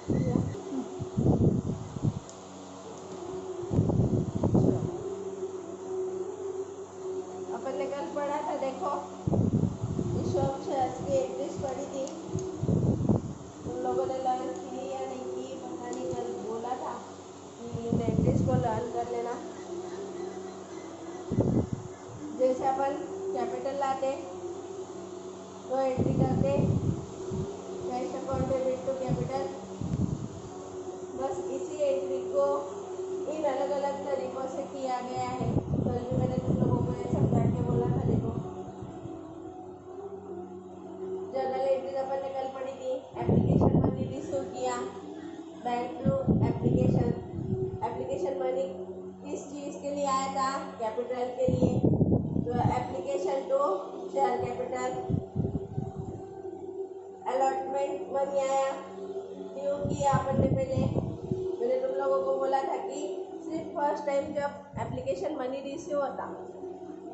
अपन ने कल पढ़ा था, देखो ईशॉप शेयर्स की एंट्रीज पढ़ी थी। उन लोगों ने लर्न की या नहीं की पता नहीं, कल बोला था कि इन एंट्रीज को लर्न कर लेना। जैसे अपन कैपिटल लाते तो एंट्री करते cash account debit to capital, बस इसी एंट्री को इन अलग अलग तरीकों से किया गया है। कल भी मैंने तुम लोगों को ये समझा के बोला था। देखो जर्नल एंट्रीज अपन ने कल पढ़ी थी। एप्लीकेशन मनी रिसीव किया, bank to application. Application money किस चीज़ के लिए आया था? कैपिटल के लिए। तो application to share capital. Allotment money आया, ड्यू किया अपन ने पहले। मैंने तुम लोगों को बोला था कि सिर्फ फर्स्ट टाइम जब एप्लीकेशन मनी रिसीव होता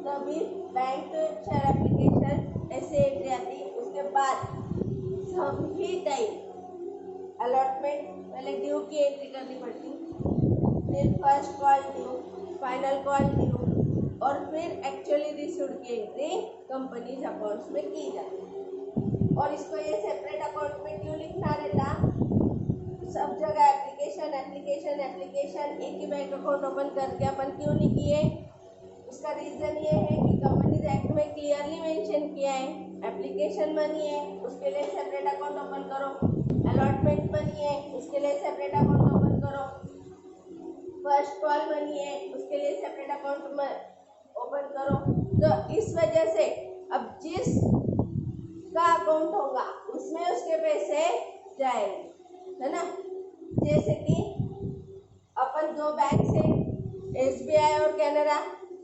तभी बैंक टू शेयर एप्लीकेशन ऐसे एंट्री आती। उसके बाद सभी टाइम अलॉटमेंट पहले ड्यू की एंट्री करनी पड़ती, फिर first call due, final call due, और फिर एक्चुअली रिसीव्ड की एंट्री कंपनीज अकाउंट्स में की जाती। और इसको ये सेपरेट अकाउंट में क्यों लिखना रहता? सब जगह एप्लीकेशन एप्लीकेशन एप्लीकेशन, एक ही बैंक अकाउंट ओपन करके अपन क्यों नहीं किए? उसका रीज़न ये है कि कंपनीज एक्ट में क्लियरली मेंशन किया है एप्लीकेशन मनी है उसके लिए सेपरेट अकाउंट ओपन करो, अलॉटमेंट मनी है उसके लिए सेपरेट अकाउंट ओपन करो, फर्स्ट कॉल मनी है उसके लिए सेपरेट अकाउंट ओपन करो। तो इस वजह से अब जिस का अकाउंट होगा उसमें उसके पैसे जाएंगे, है ना। जैसे कि अपन दो बैंक से SBI और कैनरा,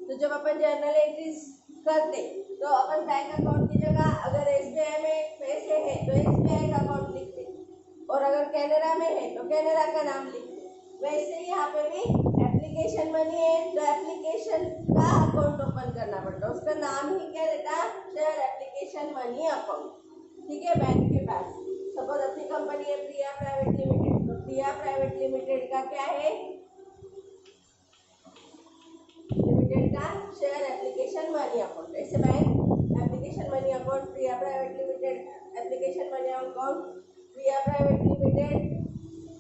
तो जब अपन जर्नल एंट्रीज करते तो अपन बैंक अकाउंट की जगह अगर SBI में पैसे है तो SBI का अकाउंट लिखते, और अगर कैनरा में है तो कैनरा का नाम लिखते। वैसे ही यहाँ पे भी एप्लीकेशन मनी है तो एप्लीकेशन का अकाउंट ओपन करना पड़ता है, उसका नाम ही क्या रहता? Share application money account. ठीक है, बैंक के पास सपोज अपनी कंपनी है प्रिया प्राइवेट लिमिटेड, तो प्रिया प्राइवेट लिमिटेड का क्या है? लिमिटेड का शेयर एप्लीकेशन मनी अकाउंट। ऐसे bank application money account Priya private limited, application money account Priya private limited,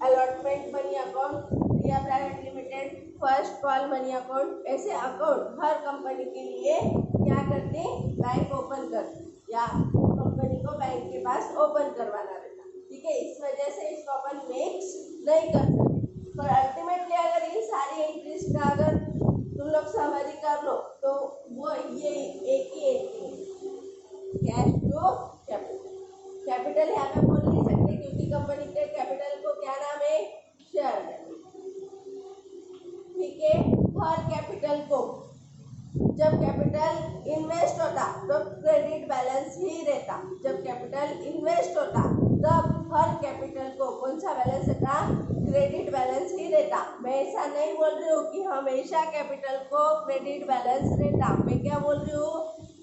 allotment money account Priya private limited, first call money account. ऐसे account हर company के लिए क्या करते? बैंक ओपन करते या कंपनी को बैंक के पास ओपन करवाना रहता। ठीक है, इस वजह से इसको अपन मिक्स नहीं कर सकते। पर अल्टीमेटली अगर इन सारी एंट्रीज का अगर तुम लोग समरी कर लो तो वो ये एक ही एंट्री है, कैश टू कैपिटल। कैपिटल यहाँ पे बोल नहीं सकते क्योंकि कंपनी के कैपिटल को क्या नाम है? Share capital. ठीक है, हर कैपिटल को जब कैपिटल इन्वेस्ट होता तो क्रेडिट बैलेंस ही रहता। जब कैपिटल इन्वेस्ट होता तब हर कैपिटल को कौन सा बैलेंस रहता? क्रेडिट बैलेंस ही रहता। मैं ऐसा नहीं बोल रही हूँ कि हमेशा कैपिटल को क्रेडिट बैलेंस रहता। मैं क्या बोल रही हूँ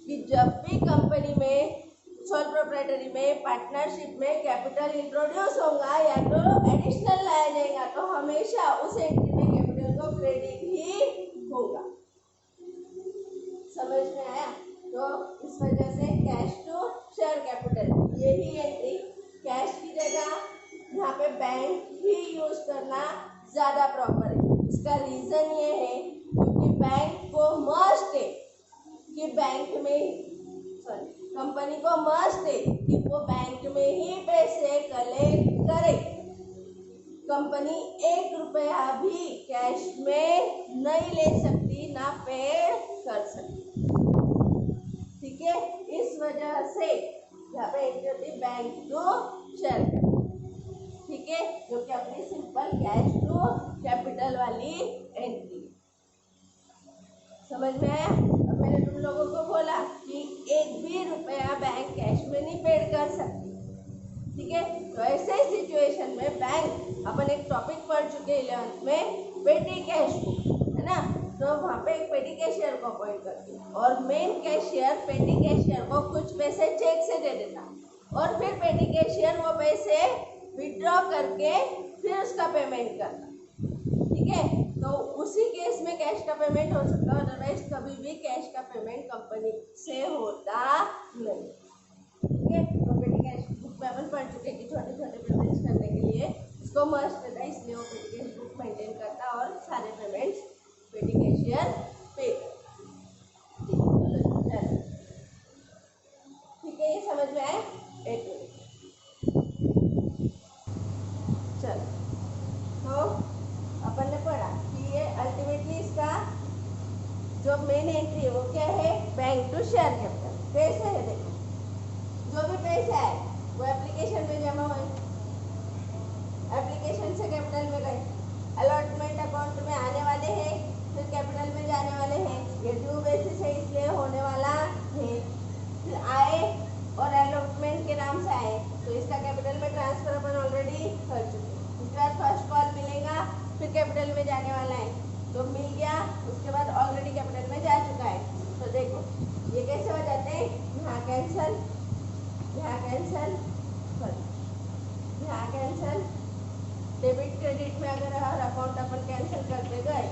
कि जब भी कंपनी में सोल प्रोप्राइटरी में पार्टनरशिप में कैपिटल इंट्रोड्यूस होगा या तो एडिशनल लाया जाएगा तो हमेशा उस एंट्री में कैपिटल को क्रेडिट ही होगा। समझ में आया? तो इस वजह से कैश टू शेयर कैपिटल यही एंट्री कैश की जगह यहाँ पे बैंक ही यूज करना ज़्यादा प्रॉपर है। इसका रीज़न ये है क्योंकि बैंक को मस्ट है कि बैंक में कंपनी को मस्ट है कि वो बैंक में ही पैसे कलेक्ट करे। कंपनी 1 रुपया भी कैश में नहीं ले सकती, ना पेड कर सकती। ठीक है, इस वजह से यहाँ पे एंट्री होती है बैंक टू शेयर कैपिटल। ठीक है, जो कि अपनी सिंपल कैश टू कैपिटल वाली एंट्री। समझ में आया? अब मैंने तुम लोगों को बोला कि 1 भी रुपया बैंक कैश में नहीं पेड कर सकती। ठीक है, तो ऐसे सिचुएशन में बैंक, अपन एक टॉपिक पढ़ चुके 11th में, पेटी कैश बुक, है ना। तो वहाँ पे एक पेटी कैशियर को अपॉइंट करती है और मेन कैशियर पेटी कैशियर को कुछ पैसे चेक से दे देता और फिर पेटी कैशियर वो पैसे विड्रॉ करके फिर उसका पेमेंट करना, ठीक है। तो उसी केस में कैश का पेमेंट हो सकता है, अदरवाइज कभी भी कैश का पेमेंट कंपनी से होता नहीं, ठीक है। तो पेटी कैश बुक में अपन पढ़ चुके कि छोटे छोटे पेमेंट्स करने के लिए उसको मस्ट रहता है, इसलिए वो पेटी कैश बुक मेंटेन करता और सारे पेमेंट्स पेटी कैशियर पे। ठीक है, ये समझ में आए? एक मिनट, चलो। तो अपन ने पढ़ा कि ये अल्टीमेटली इसका जो मेन एंट्री है वो क्या है, बैंक टू शेयर कैपिटल। पैसे है, देखो जो भी पैसा है वो एप्लीकेशन में जमा हुए, एप्लीकेशन से कैपिटल में गए, अलॉटमेंट अकाउंट में आने वाले हैं, फिर कैपिटल में जाने वाले हैं। ये ड्यू बेसिस है इसलिए होने वाला है, फिर आए और अलॉटमेंट के नाम से आए तो इसका कैपिटल में ट्रांसफर अपन ऑलरेडी कर चुके। उसके बाद फर्स्ट कॉल मिलेगा, फिर कैपिटल में जाने वाला है तो मिल गया, उसके बाद ऑलरेडी कैपिटल में जा चुका है। तो देखो ये कैसे हो जाते हैं, यहाँ कैंसल, यहाँ कैंसल, यहाँ कैंसल, डेबिट क्रेडिट में अगर हर अकाउंट अपन कैंसिल करते गए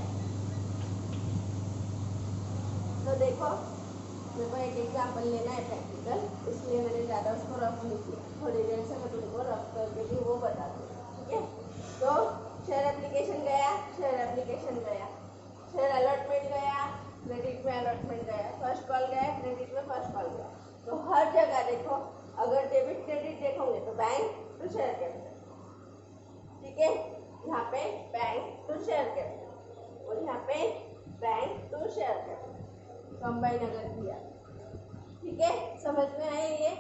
तो देखो मेरे को एक एग्जाम्पल लेना है प्रैक्टिकल, इसलिए मैंने ज़्यादा उसको रफ नहीं किया, थोड़ी देर से मैं तुमको रफ करके भी वो बता दूँ, ठीक है। तो शेयर एप्लीकेशन गया, शेयर एप्लीकेशन गया, शेयर अलॉटमेंट गया, क्रेडिट में अलॉटमेंट गया, फर्स्ट कॉल गया, क्रेडिट में फर्स्ट कॉल गया। तो हर जगह देखो अगर डेबिट क्रेडिट देखोगे तो बैंक टू शेयर कैपिटल, ठीक है। यहाँ पे बैंक टू शेयर कैपिटल और यहाँ पे bank to share capital combine अगर किया, ठीक है। समझ में आए ये?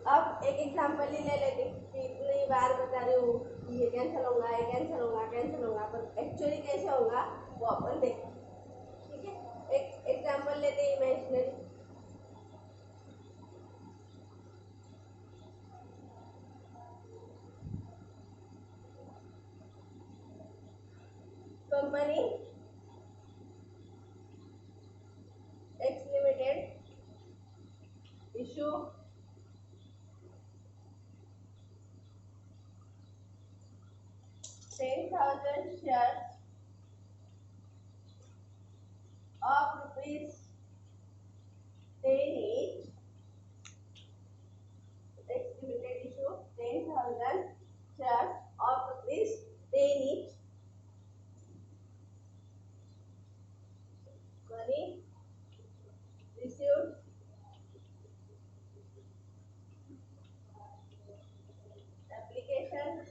अब एक एग्जांपल ही ले लेते कि इतनी बार बता रही हूँ कि ये कैंसिल होगा, ये कैंसिल होगा, कैंसिल होगा, पर एक्चुअली कैसे होगा वो अपन देखें, ठीक है। एक एग्जांपल लेते हैं imaginary, company x limited issue 10,000 shares of rupees 10 each. X limited issue 10,000 shares of rupees 10 each. Money received application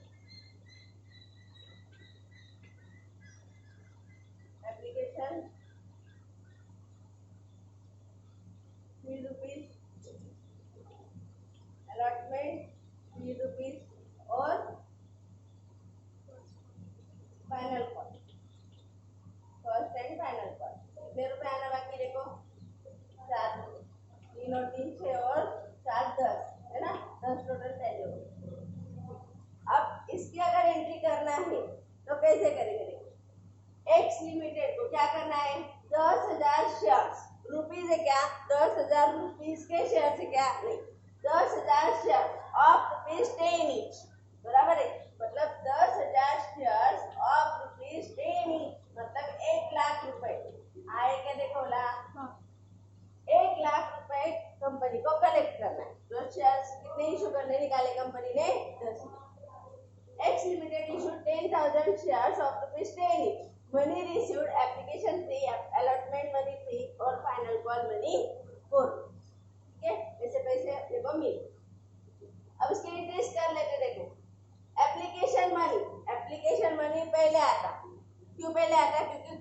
3 rupees, allotment 3 rupees और final call, first and final call. कितने रुपए आना बाकी देखो, 4 रुपये, 3 और 3 6 और 4 10 है ना, 10 टोटल चाहिए होगा। अब इसकी अगर एंट्री करना है तो कैसे करेंगे, देखो एक्स लिमिटेड को क्या करना है, 10,000 शेयर्स, रुपीज है क्या, 10,000 रुपीज के शेयर से क्या नहीं, 10,000 शेयर ऑफ रुपीज 10 ईच, बराबर है, मतलब 10,000 शेयर ऑफ रुपीज 10 ईच, मतलब 1 लाख रुपए आए क्या, देखो ला 1 लाख रुपए कंपनी को कलेक्ट करना है। तो शेयर्स कितने इशू करने निकाले कंपनी ने, 10। X Limited issued 10,000 shares of rupees 10 each. Money received application 3, allotment money 3 और final call money 4। ठीक है, ऐसे पैसे देखो मिले। अब इसके इंटरेस्ट कर लेते, देखो एप्लीकेशन मनी पहले आता, क्यों पहले आता, क्योंकि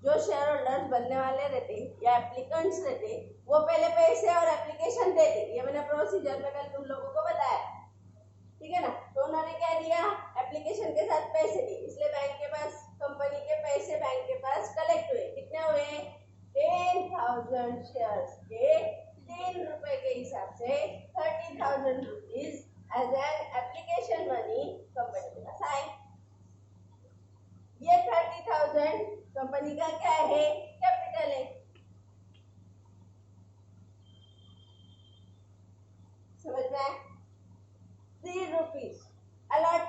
जो शेयर होल्डर्स बनने वाले रहते या एप्लीकेंट्स रहते वो पहले पैसे और एप्लीकेशन देते, ये मैंने प्रोसीजर में कल तुम लोगों को बताया, ठीक है ना। तो उन्होंने क्या दिया, एप्लीकेशन के साथ पैसे दिए, इसलिए बैंक के पास कंपनी के पैसे बैंक के पास कलेक्ट हुए, कितने हुए, 10,000 शेयर्स के 3 रुपए के हिसाब से 30,000 rupees as an application money company के पास आए। ये 30,000 कंपनी का क्या है, कैपिटल है, समझ में आया। 3 रुपीज अलॉट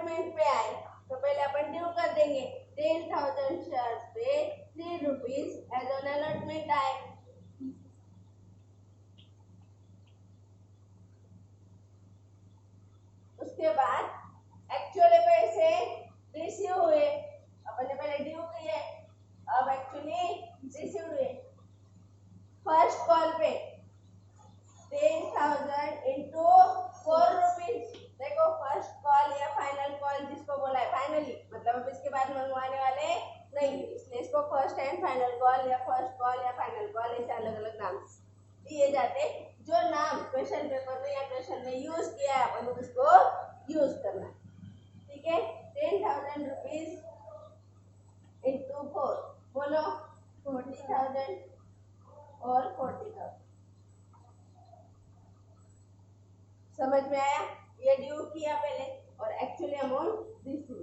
देंगे 10,000 शेयर्स पे 3 रुपीज एज ऑन अलॉटमेंट आए। उसके बाद एक्चुअली पैसे रिसीव हुए, अपन ने पहले ड्यू किए, अब एक्चुअली रिसीव हुए। फर्स्ट कॉल पे 10,000 इंटू 4 रुपीज। देखो फर्स्ट कॉल या फाइनल कॉल जिसको बोला है, फाइनली मतलब अब इसके बाद मंगवाने वाले नहीं, इसलिए इसको फर्स्ट एंड फाइनल कॉल या फर्स्ट कॉल या फाइनल कॉल ऐसे अलग अलग नाम दिए जाते। जो नाम क्वेश्चन पेपर में या क्वेश्चन में यूज किया है अपन उसको यूज करना, ठीक है। 10,000 रुपीज इंटू 4, बोलो 40,000 और 40,000। समझ में आया? ये ड्यू किया पहले और एक्चुअली अमाउंट रिसीव।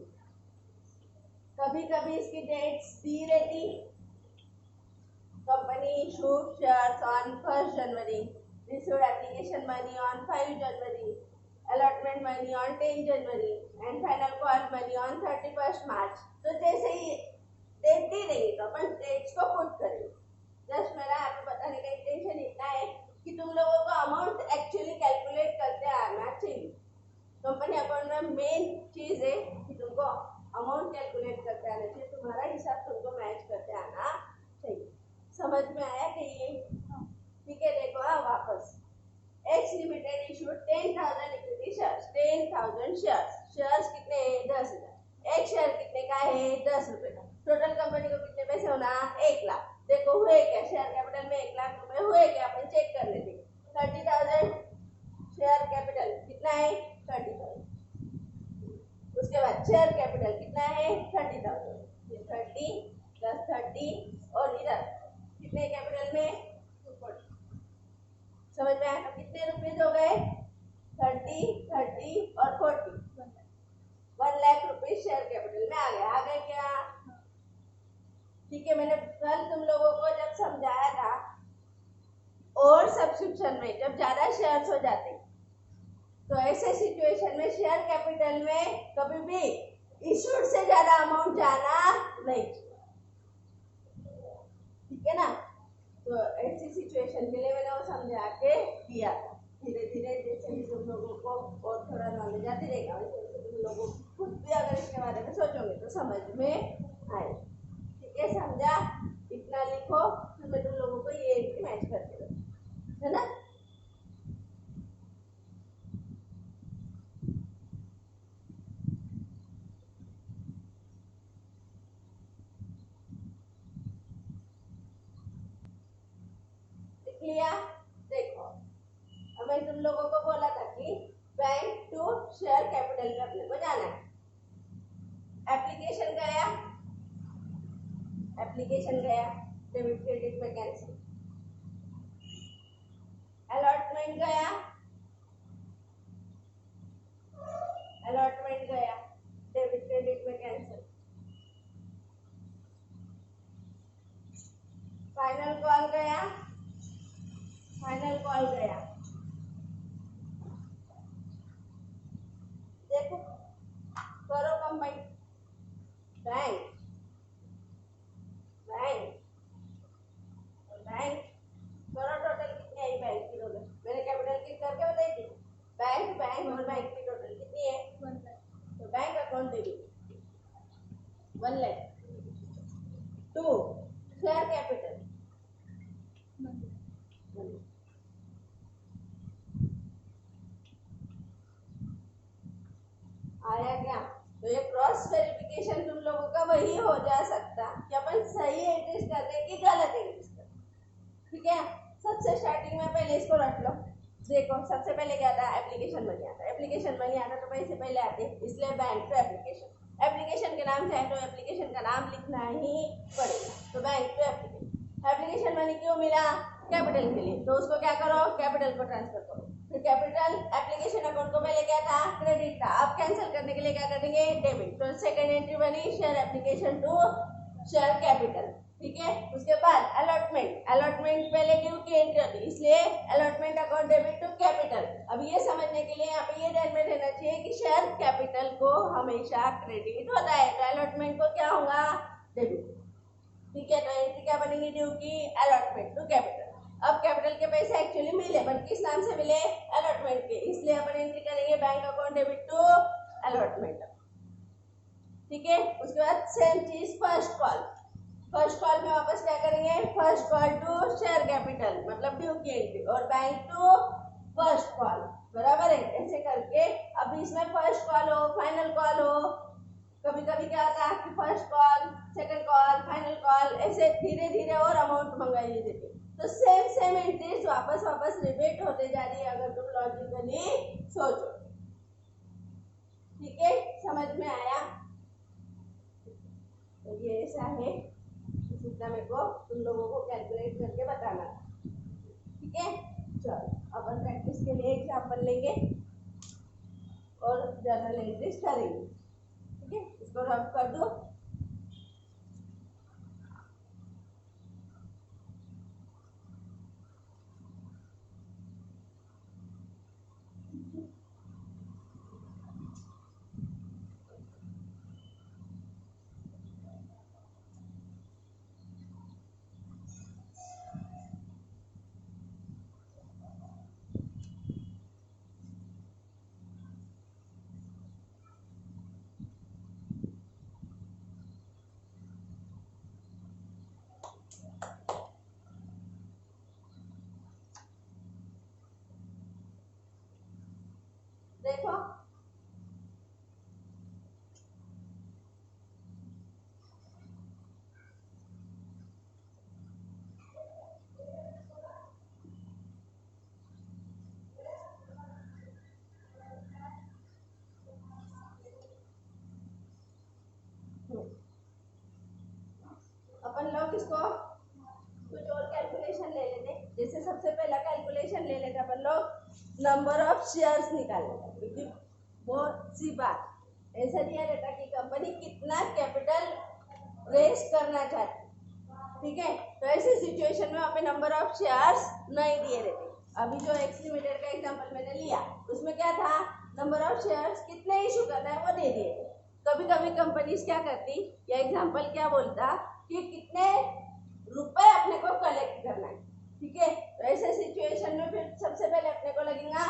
कभी कभी इसकी डेट्स दी रहती, company issued shares on 1 January, received application money on 5 January, allotment money on 10 January and final call money on 31 मार्च। तो जैसे ही डेट दी रहेगी तो अपन डेट्स को पुट करेंगे। जस्ट मेरा आपको बताने का इंटेंशन इतना है कि तुम लोगों को अमाउंट एक्चुअली कैलकुलेट करते आना चाहिए। कंपनी अकाउंट में मेन चीज है कि तुमको अमाउंट कैलकुलेट करते आना चाहिए, तुम्हारा हिसाब तुमको मैच करते आना चाहिए। समझ में आया कि ये? ठीक है, देखो वापस x limited issued 10,000 equity shares, 10,000 shares. Shares कितने हैं? 10,000। एक शेयर कितने का है? 10 रुपए का। टोटल कंपनी को कितने पैसे होना? 1 लाख। देखो हुए क्या? शेयर कैपिटल में 1 लाख रुपए हुए क्या? अपन चेक कर लेते। 30,000 शेयर कैपिटल कितना है? 30,000। उसके बाद शेयर कैपिटल कितना है? 30,000। ये 30 प्लस 30 और इधर कितने कैपिटल में? 240। समझ में आया? कितने रुपीज हो गए? 30, 30 और 40, 1 लाख रुपीज शेयर कैपिटल में आ गए। आ गए क्या? ठीक है। मैंने कल तुम लोगों को जब समझाया था और सब्सक्रिप्शन में जब ज्यादा शेयर्स हो जाते तो ऐसे सिचुएशन में शेयर कैपिटल में कभी भी इशूड से ज्यादा अमाउंट जाना नहीं, ठीक है ना। तो ऐसी सिचुएशन के लिए मैंने वो समझा के दिया था। धीरे धीरे जैसे भी तुम लोगों को और थोड़ा नॉलेज आती रहेगा वैसे तुम लोगों खुद भी अगर इसके बारे में सोचोगे तो समझ में आए। ठीक है, समझा? इतना लिखो, फिर मैं तुम लोगों को ये मैच करके रखूँ, है ना। लिया? देखो अब मैं तुम लोगों को बोला था कि बैंक टू शेयर कैपिटल पे अपने को जाना है। एप्लीकेशन गया, एप्लीकेशन गया, डेबिट क्रेडिट में कैंसिल। अलॉटमेंट गया, अलॉटमेंट गया, डेबिट क्रेडिट में कैंसिल। फाइनल कॉल गया, फाइनल कॉल गया। देखो करो कंबाइन, बैंक बैंक बैंक करो, टोटल कितनी आई बैंक की टोटल? मैंने कैपिटल की करके बताई थी। बैंक बैंक और बैंक की टोटल कितनी है? 1 लाख। तो bank account debit 1 lakh. 2 share capital 1 lakh. आया क्या? तो ये क्रॉस वेरिफिकेशन तुम लोगों का वही हो जा सकता कि अपन सही एंट्रीज कर रहे हैं कि गलत एंट्रीज कर रहे हैं। ठीक है, सबसे स्टार्टिंग में पहले इसको रख लो। देखो सबसे पहले क्या आता है? एप्लीकेशन मनी आता है। एप्लीकेशन मनी आता तो पैसे पहले आते, इसलिए बैंक टू एप्लीकेशन। एप्लीकेशन के नाम से है तो एप्लीकेशन का नाम लिखना ही पड़ेगा। तो bank to application. Application money क्यों मिला? कैपिटल के लिए, तो उसको क्या करो? कैपिटल को ट्रांसफर करो। फिर कैपिटल एप्लीकेशन अकाउंट को पहले क्या था? क्रेडिट था। अब कैंसिल करने के लिए क्या करेंगे? डेबिट। तो सेकंड एंट्री बनी share application to share capital. ठीक है। उसके बाद अलॉटमेंट, अलॉटमेंट पहले ड्यू की एंट्री होती है, इसलिए allotment account debit to capital. अब ये समझने के लिए यहाँ पे ये ध्यान में रहना चाहिए कि शेयर कैपिटल को हमेशा क्रेडिट होता है, तो अलॉटमेंट को क्या होगा, डेबिट। ठीक है, तो एंट्री क्या बनेगी, ड्यू की अलॉटमेंट टू कैपिटल। अब कैपिटल के पैसे एक्चुअली मिले बट किस नाम से मिले, अलॉटमेंट के, इसलिए अपन एंट्री करेंगे bank account debit to allotment. ठीक है। उसके बाद सेम चीज फर्स्ट कॉल, फर्स्ट कॉल में वापस क्या करेंगे, first call to share capital मतलब ड्यू की एंट्री, और बैंक टू फर्स्ट कॉल, बराबर है, ऐसे करके। अब इसमें फर्स्ट कॉल हो, फाइनल कॉल हो, कभी कभी क्या होता है कि first call, second call, final call, ऐसे धीरे धीरे और अमाउंट मंगाई देते, तो सेम सेम एंट्रीज वापस वापस रिपीट होते जा रही है अगर तुम लॉजिकली सोचो। ठीक है, समझ में आया, तो ये ऐसा है, इतना मेरे को तुम लोगों को कैलकुलेट करके बताना। ठीक है, चलो अपन प्रैक्टिस के लिए एग्जाम्पल लेंगे और जर्नल एंट्रीज करेंगे। ठीक है, इसको रब कर दो। देखो अपन लोग इसको कुछ और कैलकुलेशन ले लेते, जैसे सबसे पहला कैलकुलेशन ले लेते अपन लोग नंबर ऑफ शेयर्स निकाल लेते, क्योंकि बहुत सी बात ऐसा दिया रहता कि कंपनी कितना कैपिटल रेस करना चाहती। ठीक है, तो ऐसी सिचुएशन में वहाँ पे नंबर ऑफ शेयर्स नहीं दिए रहते। अभी जो एक्स लिमिटेड का एग्जांपल मैंने लिया उसमें क्या था, नंबर ऑफ शेयर्स कितने इशू करना है वो दे दिए। कभी कभी कंपनीज क्या करती, या एग्जांपल क्या बोलता कि कितने रुपए अपने को कलेक्ट करना है। ठीक है, तो ऐसे सिचुएशन में फिर सबसे पहले अपने को लगेगा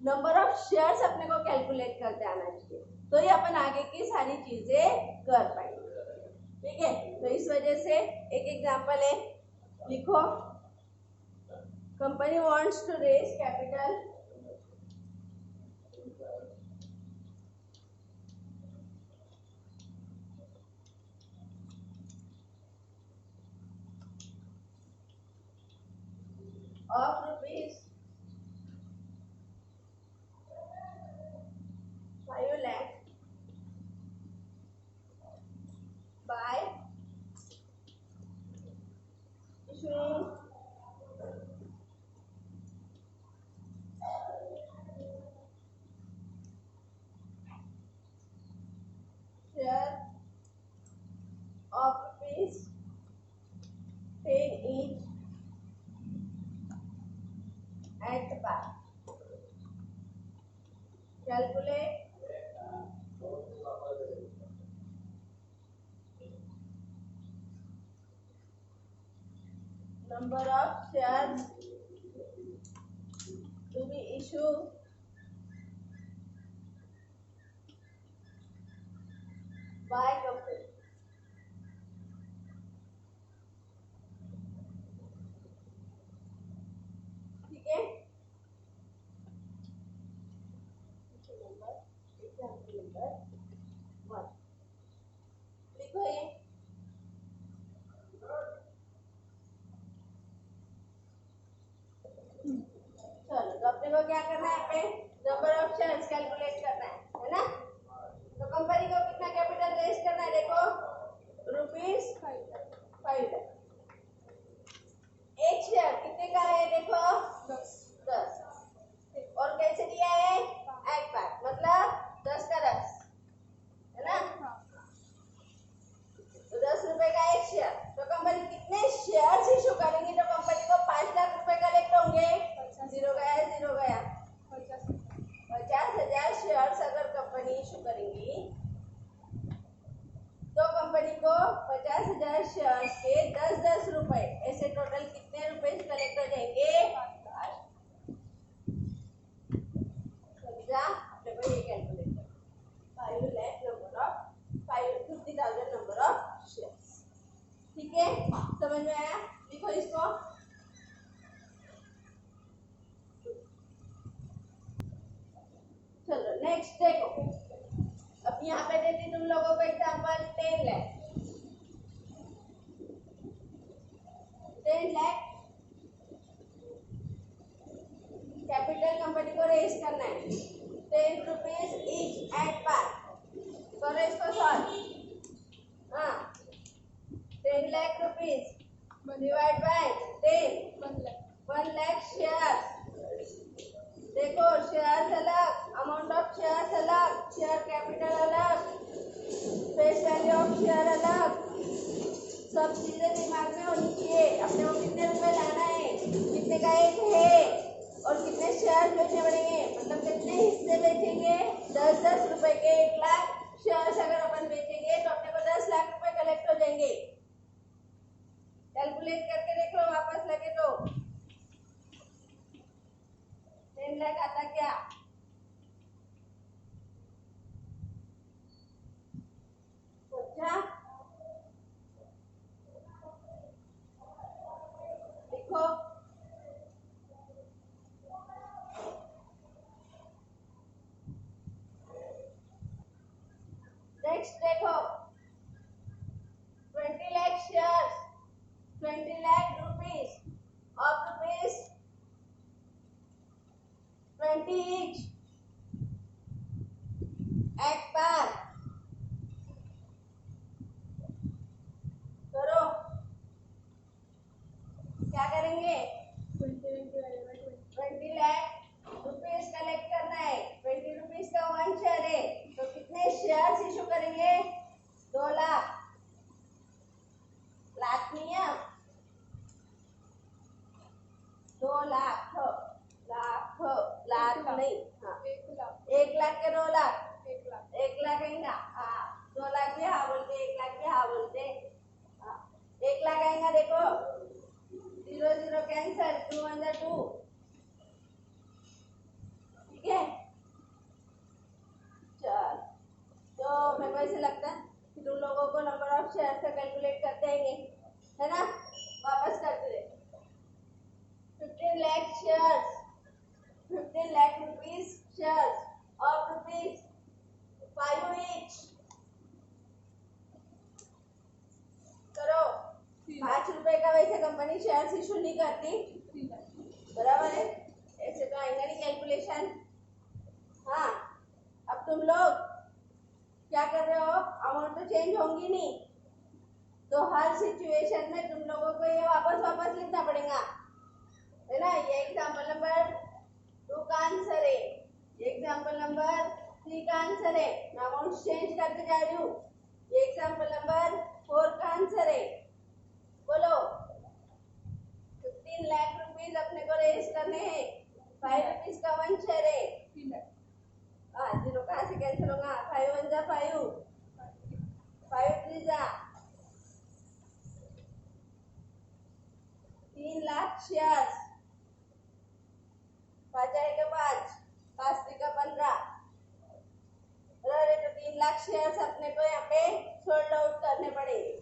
नंबर ऑफ शेयर्स अपने को कैलकुलेट करते आना चाहिए, तो ये अपन आगे की सारी चीजें कर पाएंगे। ठीक है, तो इस वजह से एक एग्जांपल है, लिखो company wants to raise capital of rupees 5 lakh by issuing share of rupees 10 each at par. Calculate number of shares to be issued by company. ठीक है, एग्जाम्पल नंबर 1 लिखो ये। चलो, तो अपने को क्या करना है, 50,000 शेयर्स के 10-10 रुपए, ऐसे टोटल कितने रुपए कलेक्ट हो जाएंगे? समझा? अपने को ये कैलकुलेट करना, 5 lakh number of 50,000 number of shares. ठीक है, समझ में आया? लिखो इसको। चलो नेक्स्ट देखो, अब यहाँ पे देती तुम लोगों को example 10 lakh. 10 lakh capital company को रेज करना है, 10 रुपीज ईच एट पार। करो इसको सॉल्व। हाँ, 10 lakh rupees divide by 10, 1 lakh shares. देखो शेयर्स अलग, अमाउंट ऑफ शेयर्स अलग, शेयर कैपिटल अलग, फेस वैल्यू ऑफ शेयर अलग, सब चीजें दिमाग में होनी चाहिए। अपने को कितने रुपए लाना है, कितने का एक है, और कितने शेयर बेचने पड़ेंगे, मतलब कितने हिस्से बेचेंगे। 10-10 रुपए के 1 लाख शेयर्स अगर अपन बेचेंगे तो अपने को 10 लाख रुपए कलेक्ट हो जाएंगे। कैलकुलेट करके देख लो, वापस लगे तो 10 लाख आता क्या? अच्छा लिखो। नेक्स्ट देखो, 20 lakh shares, 20 lakh rupees of rupees 20 each at par। करो, क्या करेंगे? 20 लाख रुपीज कलेक्ट करना है, 20 रुपीज का 1 शेयर है, तो कितने शेयर्स इशू करेंगे? 2 लाख। लाख नहीं है, 2 लाख, लाख लाख नहीं, हाँ 1 लाख के 2 लाख, 1 लाख आएगा। हाँ 2 लाख भी हाँ बोलते, 1 लाख भी हाँ बोलते। हाँ 1 लाख आएगा। देखो 0 0 कैंसल, 2 1 2। ठीक है, चल तो मेरे को ऐसे लगता है कि तुम लोगों को नंबर ऑफ शेयर से कैलकुलेट करते हैं, है ना? वापस करते रहे। 15 lakh shares, 15 lakh rupees shares of rupees 5 each। करो, 5 रुपए का वैसे कंपनी शेयर्स इशू नहीं करती, बराबर है? ऐसे तो आएगा नहीं कैलकुलेशन। हाँ, अब तुम लोग क्या कर रहे हो, अमाउंट तो चेंज होंगी नहीं, तो हर सिचुएशन में तुम लोगों को ये वापस लिखना पड़ेगा, है ना? ये एग्जांपल नंबर 2 का आंसर है, एग्जांपल नंबर 3 का आंसर है। मैं अमाउंट चेंज करके जा रही हूँ। ये एग्जांपल नंबर 4 का आंसर है। बोलो, 15 लाख रुपीज अपने को रेज करने हैं, 5 रुपीज का 1 शेयर है। हाँ, 0 कहाँ से कैंसिल होगा? 5 1 जा 5, 5 3 जा 3 लाख शेयर्स, 5 आएगा 5, 5 3 का 15। अरे तो 3 लाख शेयर्स अपने को यहाँ पे सोल्ड आउट करने पड़ेंगे।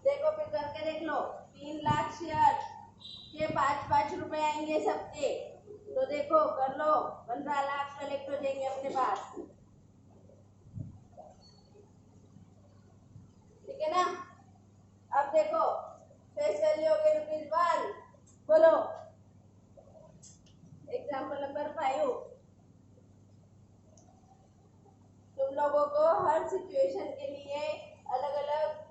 देखो फिर करके देख लो, 3 लाख शेयर के 5-5 रुपए आएंगे सबके, तो देखो कर लो, 15 लाख कलेक्ट हो जाएंगे अपने पास। ठीक है ना? अब देखो फेस वैल्यू हो गई ₹1। बोलो एग्जाम्पल नंबर 5। तुम लोगों को हर सिचुएशन के लिए अलग अलग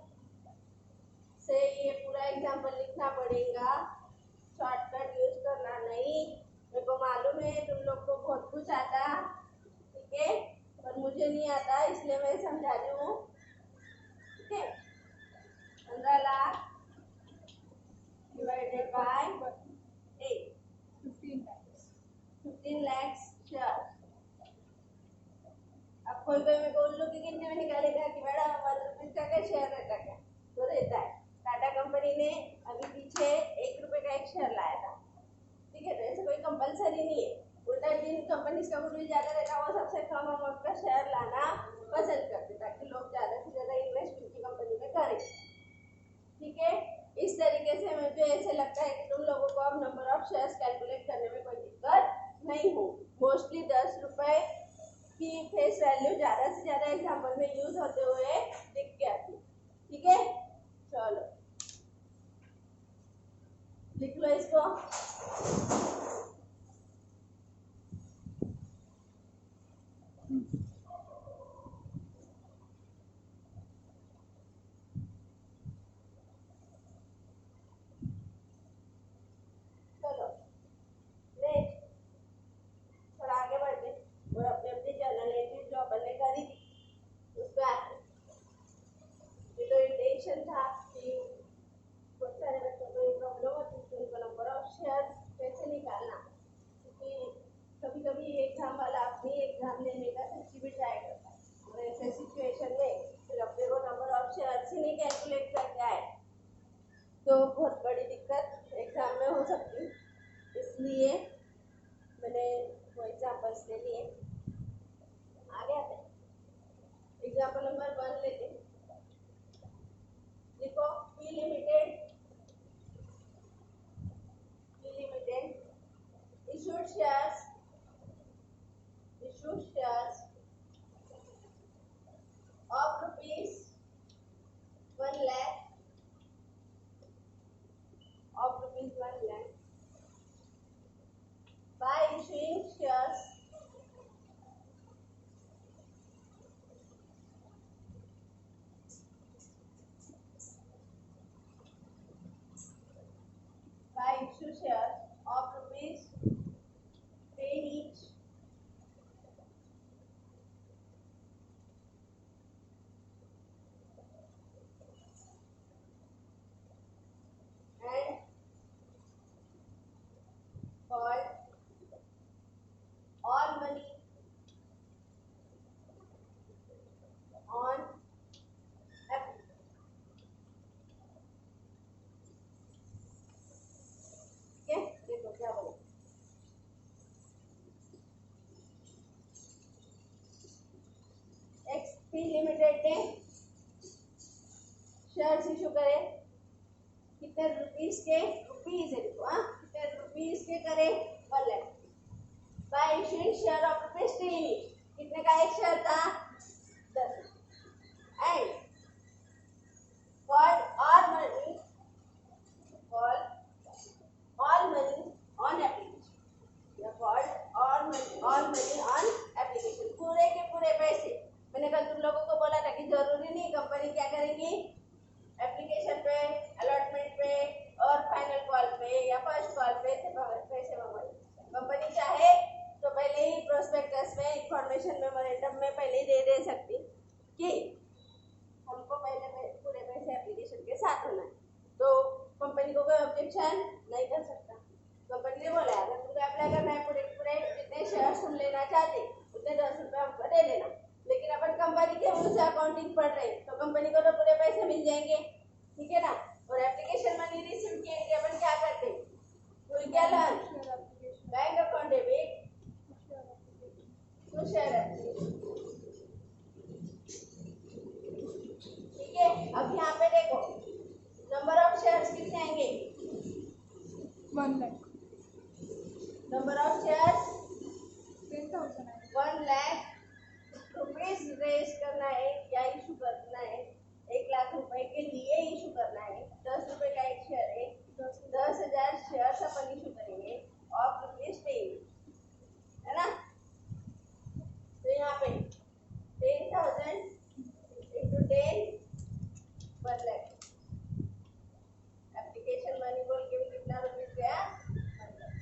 से ये पूरा एग्जाम्पल लिखना पड़ेगा, शॉर्टकट यूज करना नहीं। मेरे को मालूम है तुम लोग को बहुत कुछ आता, ठीक है, पर मुझे नहीं आता, इसलिए मैं समझा रही हूँ। ठीक है, 15 lakh divided by 8, 15 lakhs share, अब कोई कोई मेरे को उल्लू की गिनती में निकालेगा कि मैडम 1 रुपीज का क्या शेयर रहता क्या, तो रहता है। टाटा कंपनी ने अभी पीछे 1 रुपए का एक शेयर लाया था, ठीक है। तो ऐसे कोई कंपलसरी नहीं है, उल्टा जिन कंपनीज का गुडविल ज्यादा रहता है वो सबसे कम अमाउंट का शेयर लाना पसंद करते ताकि लोग ज्यादा से ज्यादा इन्वेस्ट उनकी कंपनी में करें, ठीक है। इस तरीके से मुझे ऐसे लगता है कि तुम लोगों को अब नंबर ऑफ शेयर्स कैलकुलेट करने में कोई दिक्कत नहीं हो। मोस्टली 10 रुपए की फेस वैल्यू ज्यादा से ज्यादा एग्जाम्पल में यूज होते हुए दिख के आती, ठीक है। चलो लिख लो इसको। चलो नेक्स्ट थोड़ा आगे बढ़ते और अपने अपनी जर्नल एंट्री जो अपन ने करी थी उसको ये तो इंटेंशन था कि बहुत सारे बच्चों को ये प्रॉब्लम होती है कि उनको नंबर ऑफ शेयर कैसे निकालना, क्योंकि कभी कभी एग्जाम वाला अपनी एग्जाम लेने का सच्ची भी ट्राई करता है और ऐसे सिचुएशन में फिर अपने को नंबर ऑफ शेयर ही नहीं कैलकुलेट करके आए तो बहुत बड़ी दिक्कत एग्जाम में हो सकती, इसलिए मैंने वो एग्जाम्पल्स ले लिए। आगे आते हैं एग्जाम्पल नंबर 1 लेते हैं। देखो P limited issued shares of rupees 1 lakh by issuing shares of rupees 10 each and called all money on ठीक है। देखो क्या बोले एक्सपी लिमिटेड ने शेयर्स इशू करे कितने रुपीस के, रुपीस है देखो, हाँ कितने रुपीस के करे 1 lakh bye issuing share of rupees 10 कितने का एक शेयर था 10 and called all money on application या called all money on application पूरे के पूरे पैसे। मैंने कल तुम लोगों को बोला था कि जरूरी नहीं कंपनी क्या करेगी एप्लीकेशन पे, अलॉटमेंट पे और फाइनल कॉल पे या फर्स्ट कॉल पे पैसे मंगवाएगी। कंपनी चाहे तो पहले ही प्रोस्पेक्टस में इंफॉर्मेशन मेमोरेंडम में पहले ही दे सकती कि हमको पहले पूरे पैसे एप्लीकेशन के साथ होना है, तो कंपनी को कोई ऑब्जेक्शन नहीं कर सकता। कंपनी ने बोला अगर तुमको अप्लाई करना है पूरे पूरे जितने शेयर तुम लेना चाहते उतने 10 रुपये हमको दे देना, लेकिन अपन कंपनी के रूल से अकाउंटिंग पढ़ रहे तो कंपनी को तो पूरे पैसे मिल जाएंगे, ठीक है ना। और एप्लीकेशन मनी रिसीव किए कि अपन क्या करते तो क्या लर्न बैंक अकाउंट डेबिट तो शेयर एप्लीकेशन, ठीक है। अब यहाँ पे देखो नंबर ऑफ शेयर्स कितने आएंगे 1 lakh number of shares 10,000 1 lakh rupees raise करना है या इशू करना है, 1 लाख रुपए के लिए इशू करना है। 10 रुपए का एक शेयर है, 10,000 शेयर अपन इशू करेंगे ऑफ रुपीस 10 है ना। तो यहाँ पे 10,000 into 10 1 लाख एप्लीकेशन मनी बोल के भी कितना रुपीस गया 1 लाख।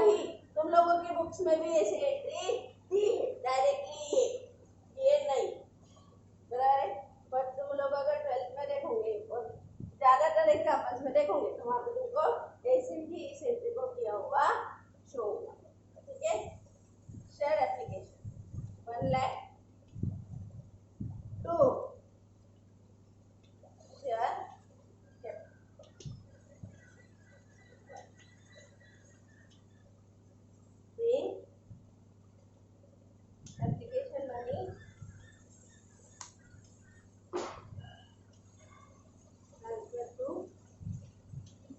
वही तुम लोगों की बुक्स में भी ऐसे एंट्री थी डायरेक्टली, ये नहीं बराबर है। पर तुम लोग अगर 12th में देखोगे और ज्यादातर एग्जाम्पल्स में देखोगे तो वहां पे तुमको एसिड इस एंट्री को किया हुआ शो होगा। ठीक है, share application 1 lakh 2 share application money transfer to ठीक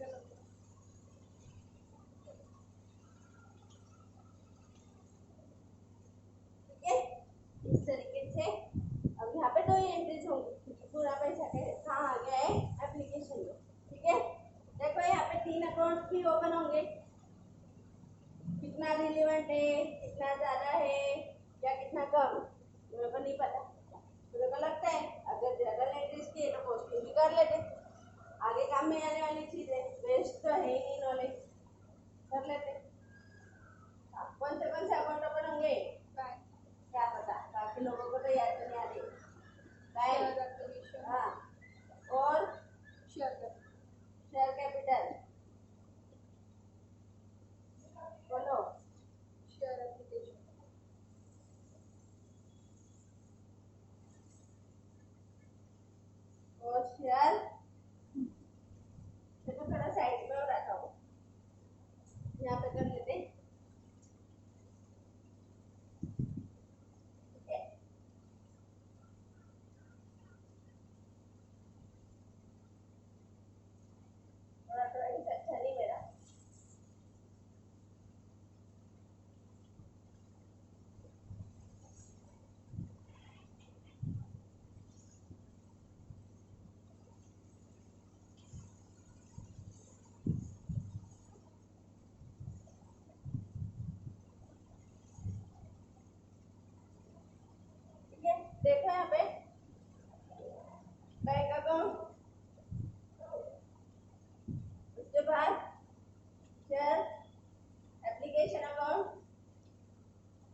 है। इस तरीके से अब यहाँ पे 2 ही एंट्रीज होंगी क्योंकि पूरा पैसा कहाँ आ गया है एप्लीकेशन में। ठीक है, देखो यहाँ पे 3 अकाउंट भी ओपन होंगे, कितना रिलेवेंट है, कितना ज्यादा है या कितना कम मेरे को नहीं पता। मेरे को लगता है अगर जनरल एंट्रीज की है तो पोस्टिंग भी कर लेते, आगे काम में आने वाली चीज है, वेस्ट तो है ही नहीं, नॉलेज कर लेते। कौन से अकाउंट ओपन होंगे क्या पता, बाकी लोगों को तो याद नहीं आ रही। बैंक, हाँ, और शेयर कैपिटल बोलो, और शेयर देखो थोड़ा साइड में और आता हूँ, यहाँ पे कर लेते। ठीक है, थोड़ा ड्राइंग अच्छा नहीं मेरा। ठीक है, देखो यहाँ पे बैंक अकाउंट, उसके बाद शेयर एप्लीकेशन अकाउंट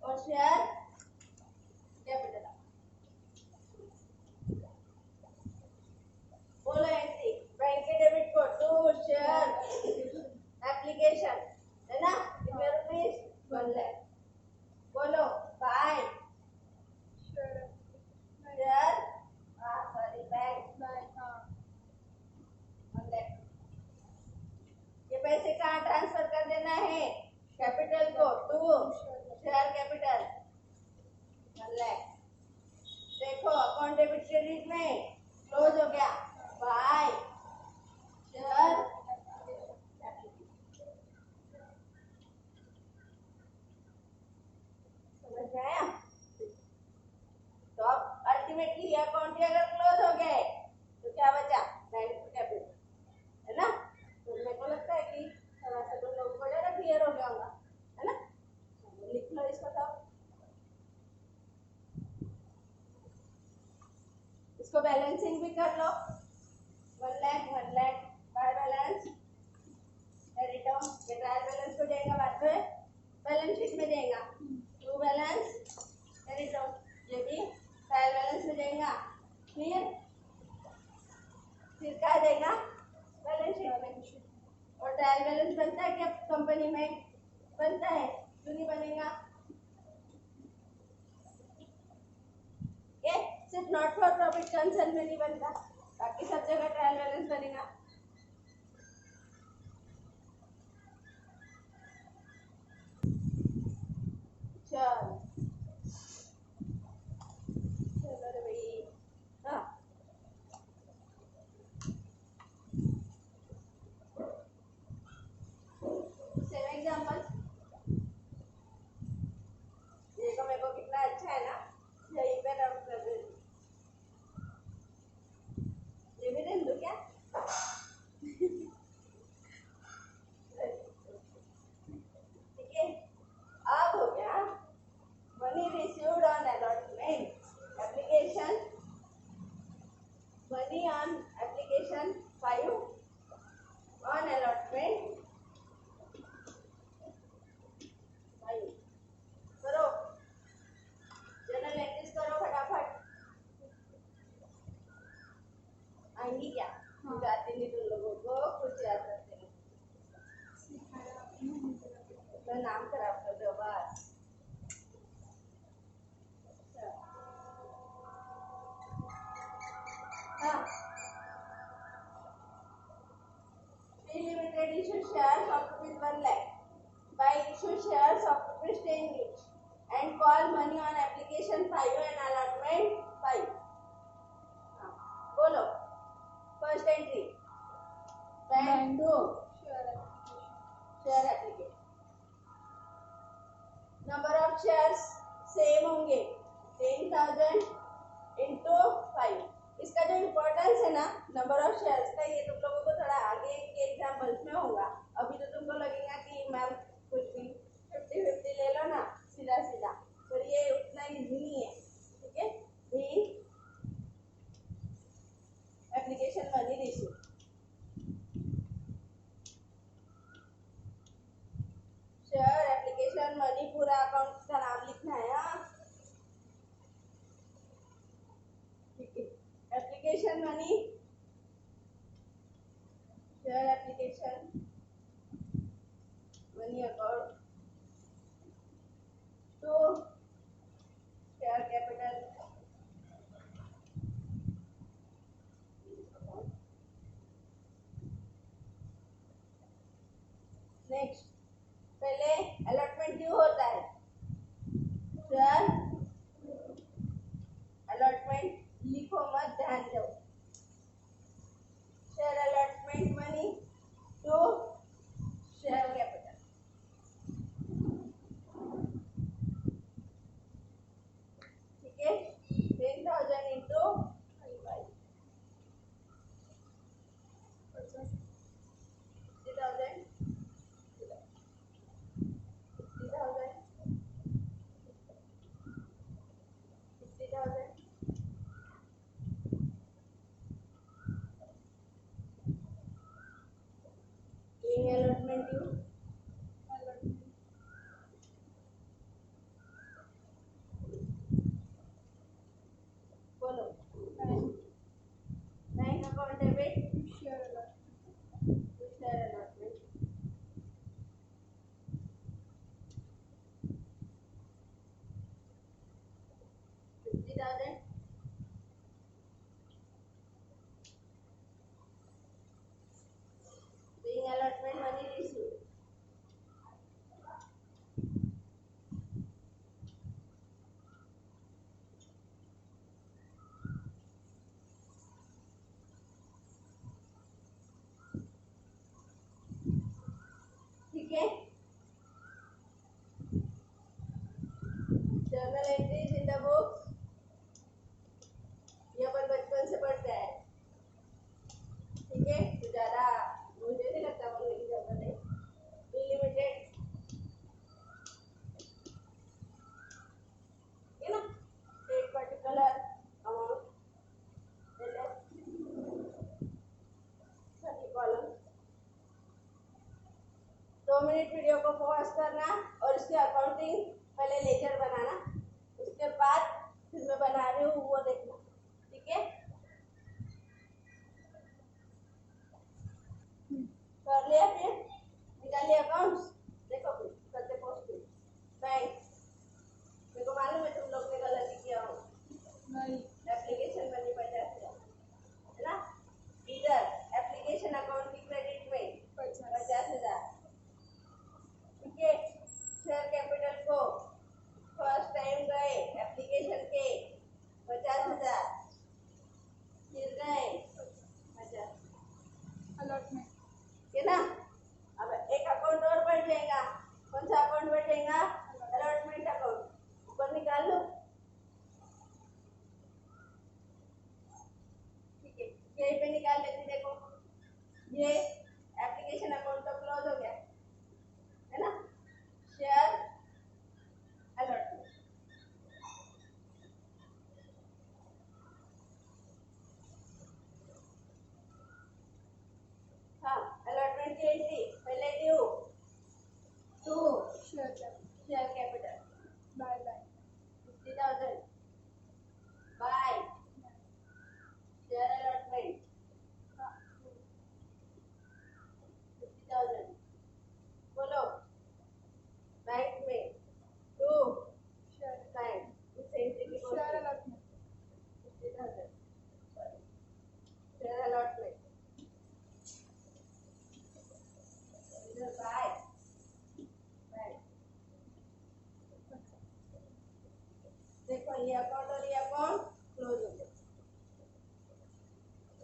और शेयर कैपिटल। बोलो एंट्री बैंक के डेबिट को टू शेयर एप्लीकेशन है ना, कितने रुपीज 1 लाख। बोलो बाय शेयर, हाँ सॉरी बैंक 1 लाख। ये पैसे कहाँ ट्रांसफर कर देना है, कैपिटल को टू शेयर कैपिटल 1 लाख। देखो अकाउंट डेबिट क्रेडिट में क्लोज हो गया, बाय शेयर समझ में आया। तो अब अल्टीमेटली अकाउंट ही अगर क्लोज हो गए तो क्या बचा, बैंक कैपिटल है ना। तो मेरे को लगता है कि थोड़ा सा तुम लोगों को ज्यादा क्लियर हो गया होगा, है ना। लिख लो इसको, सब इसको बैलेंसिंग भी कर लो। 1 लाख बाय बैलेंस रिटर्न, ये ट्रायल बैलेंस को जाएगा बाद में बैलेंस शीट में जाएगा, टू बैलेंस रिटर्न, ये भी ट्रायल बैलेंस में जाएगा, फिर क्या जाएगा बैलेंस शीट में। और ट्रायल बैलेंस बनता है क्या कंपनी में, बनता है, क्यों नहीं बनेगा। ये सिर्फ नॉट फॉर प्रॉफिट कंसर्न में नहीं बनता, बाकी सब जगह ट्रायल बैलेंस बनेगा। चलो चलो रे भाई, हाँ सेम एग्जाम्पल देखो, मेरे को कितना अच्छा है ना, यहीं पे रब कर देती। ये भी दे दूं क्या? मैं नाम खराब कर रहे हो बस। हाँ, pre-limited issue shares of rupees 1 lakh by issue shares of rupees 10 each and call money on application 5 and allotment 5. हाँ, बोलो first entry bank to share application. Number of shares same होंगे 10,000 इंटू 5। इसका जो इम्पोर्टेंस है ना number of shares का, ये तुम लोगों को थोड़ा आगे के एग्जाम्पल्स में होगा। अभी तो तुमको लगेगा कि मैम कुछ भी 50-50 ले लो ना सीधा सीधा, पर ये उतना इजी नहीं है। ठीक है, application money receive share application money, पूरा अकाउंट का नाम लिखना है। हाँ, ठीक है, application money share application money account to share capital next. पहले अलॉटमेंट ड्यू होता है, शेयर अलॉटमेंट लिखो मत, ध्यान दो। Share allotment money to share capital. ठीक है, 10,000 इंटू 5 50,000 50,000 50,000 being allotment due बोलो bank account debit share allotment 50,000 being allotment money received ठीक है। Journal entries in the books, ये अपन बचपन से पढ़ते हैं। ठीक है, तो ज्यादा मुझे नहीं लगता बोलने की जरूरत है। लिमिटेड है ना, एक पर्टिकुलर अमाउंट ले लो, सभी कॉलम। 2 मिनट वीडियो को पॉज करना और इसकी अकाउंटिंग पहले लेजर बनाना, उसके बाद फिर मैं बना रही हूँ वो देखना। ठीक है, कर लिया, फिर निकालिए अकाउंट्स। देखो फिर करते पोस्ट बैंक। मेरे को मालूम है तुम लोग ने गलती किया हो, एप्लीकेशन मनी 50,000 है ना, इधर एप्लीकेशन अकाउंट की क्रेडिट में 50,000। ठीक है, शेयर कैपिटल को फर्स्ट टाइम गए एप्लीकेशन के 50,000, फिर गए 50 अलॉटमेंट है ना। अब एक अकाउंट और बढ़ जाएगा, कौन सा अकाउंट बढ़ेगा, अलॉटमेंट अकाउंट। ऊपर निकाल लो। ठीक है, यहीं पे निकाल लेते। देखो ये एप्लीकेशन अकाउंट तो क्लोज हो गया है ना, शेयर अलॉटमेंट। हाँ, अलॉटमेंट की एंट्री पहले due to share capital by by 50,000 by share allotment 50,000। बोलो ये अकाउंट और ये अकाउंट क्लोज हो गया।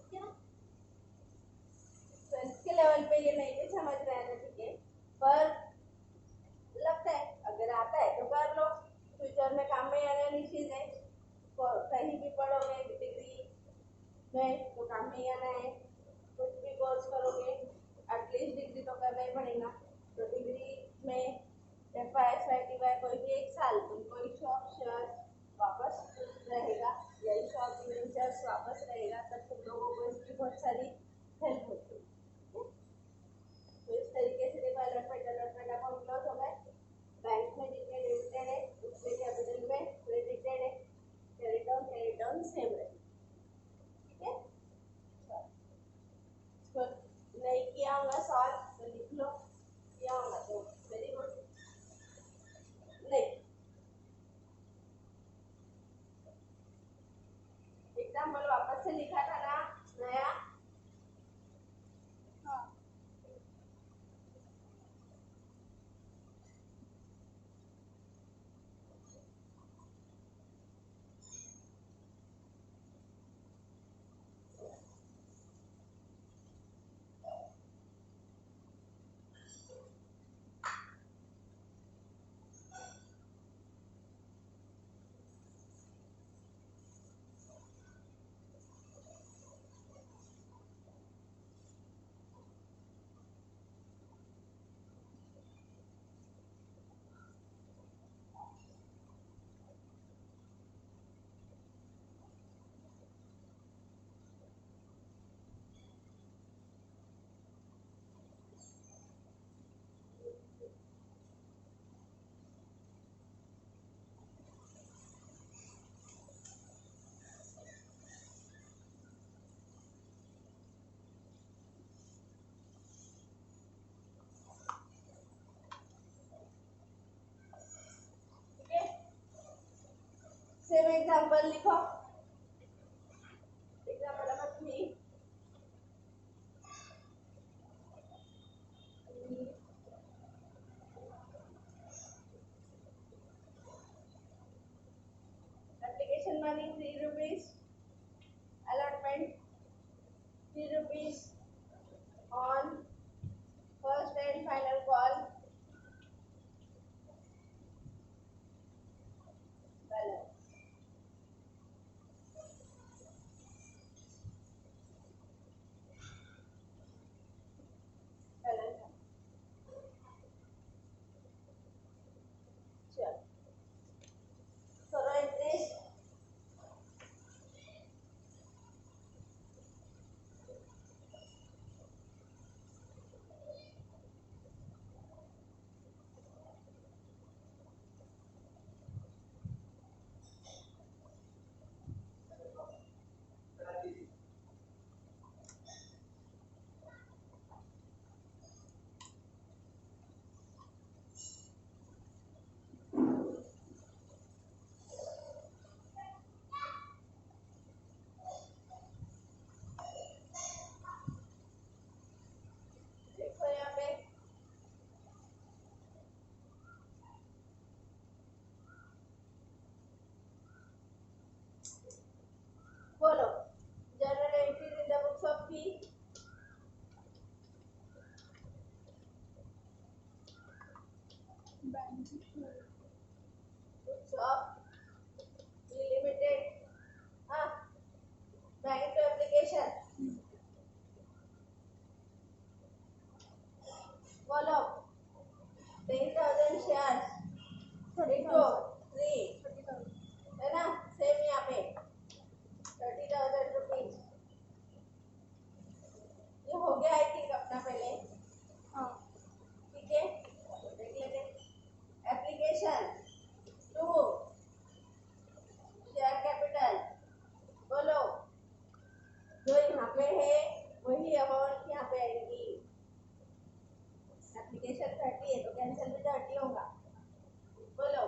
क्या ट्वेल्थ के लेवल पे ये नहीं भी समझ रहे हैं ना, ठीक है, पर लगता है अगर आता है तो कर लो, फ्यूचर में काम में आने वाली चीज है। कहीं भी पढ़ोगे डिग्री में तो काम में ही आना है। कुछ भी कोर्स करोगे एटलीस्ट डिग्री तो करना ही पड़ेगा। तो डिग्री में FY कोई भी एक साल तुमको ही शॉप शेयर वापस रहेगा, यही शॉप शेयर्स वापस रहेगा, तब तुम लोगों को इसकी बहुत सारी हेल्प होती है। तो इस तरीके से देखो अलॉटमेंट अकाउंट क्लोज हो गए। बैंक में जितने डेबिटेड है उसके कैपिटल में क्रेडिटेड है, कैरी डाउन सेम रहे, ठीक है। इसको नहीं किया होगा सॉल्व तो लिख लो, किया होगा तो वेरी गुड। नहीं एग्जाम्पल वापस से लिखा था ना नया, हाँ ठीक है। सेम एग्जाम्पल लिखो, example number 3। Application money 3 rupees, allotment 3 rupees on first and final call, balance balance चलो करो एंट्री। देखो यहाँ पे बोलो general entries in the books of fee, bank books of fee limited, हाँ बैंक टू एप्लीकेशन, बोलो 10,000 shares into 3 है ना, सेम यहाँ पे 30,000 रुपीज। ये हो गया आई थिंक अपना पहले, हाँ ठीक है देख लेते। एप्लीकेशन टू शेयर कैपिटल, बोलो जो यहाँ पे है वही अमाउंट यहाँ पे आएगी। एप्लीकेशन 30 है तो कैंसिल भी 30 होगा, बोलो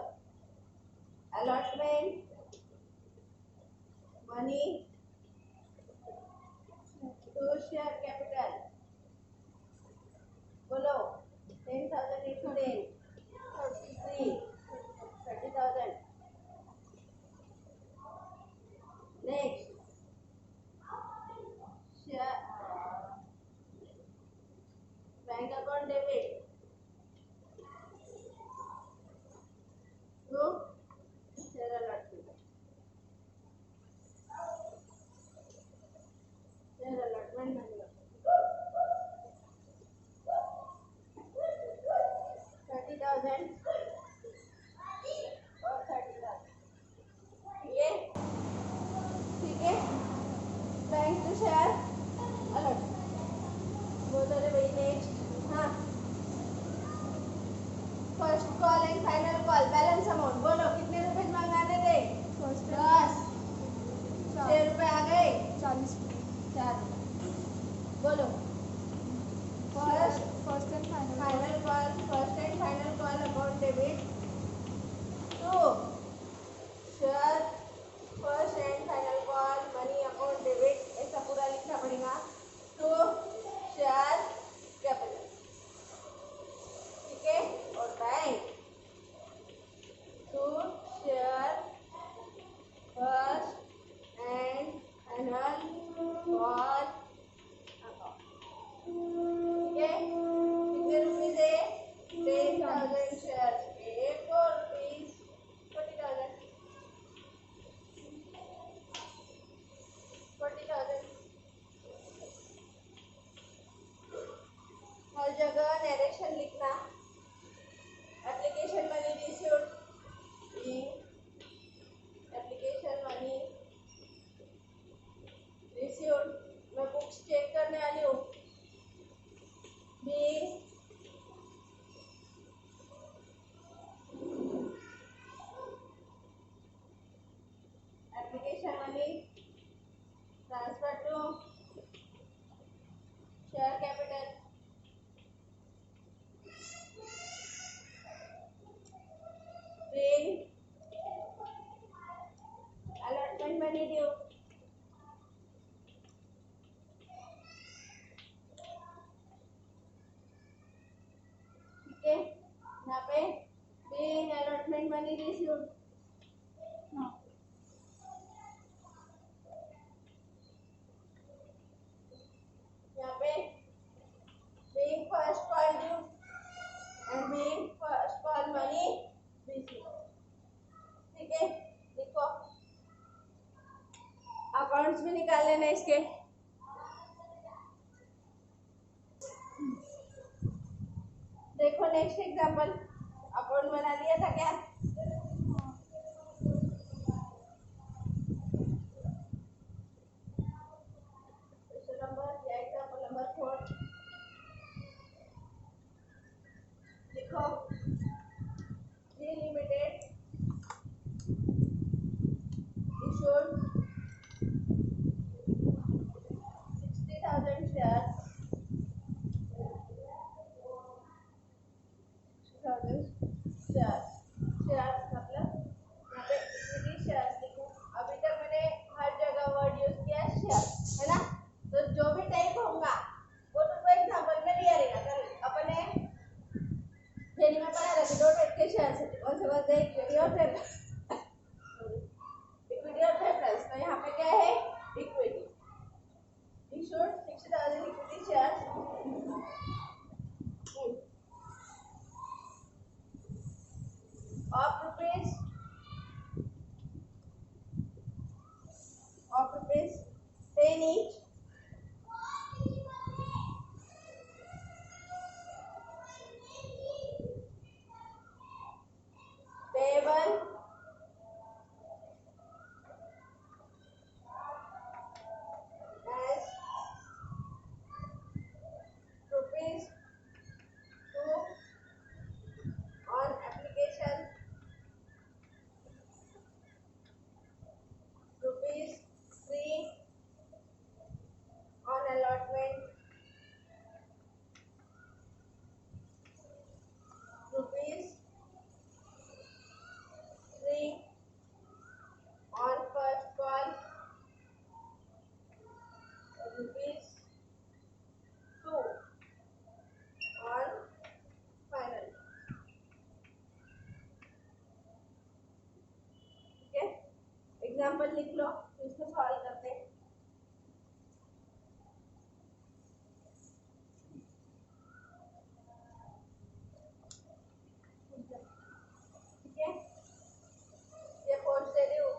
पे being allotment money received, No. यहाँ पे being first call due and being first call money received. ठीक है, देखो अकाउंट्स भी निकाल लेना इसके। देखो नेक्स्ट एग्जांपल, अकाउंट बना लिया था क्या? क्वेश्चन नंबर या एग्जांपल नंबर 4 लिखो। जी limited issued 60,000 shares, 60,000 shares, shares मतलब यहाँ पे इक्विटी शेयर्स लिखो। अभी तक मैंने हर जगह वर्ड यूज किया है शेयर, है ना? तो जो भी टाइप होगा वो तुमको एग्जांपल में लिया रहेगा। कल अपने थ्योरी में पढ़ा था कि दो टाइप के शेयर्स होते हैं, कौन से कौन से? इक्विटी और प्रेफरेंस। इक्विटी और प्रेफरेंस, तो यहाँ पे क्या है? Equity. issued 60,000 equity shares of rupees 10 each payable as rupees 2 on application, rupees 3 on allotment, rupees 3 on first call, rupees 2 on final। ठीक है, एग्जाम्पल लिख लो, इसको सॉल्व करते हैं। ठीक है, ये पोस्ट दे रही हूँ,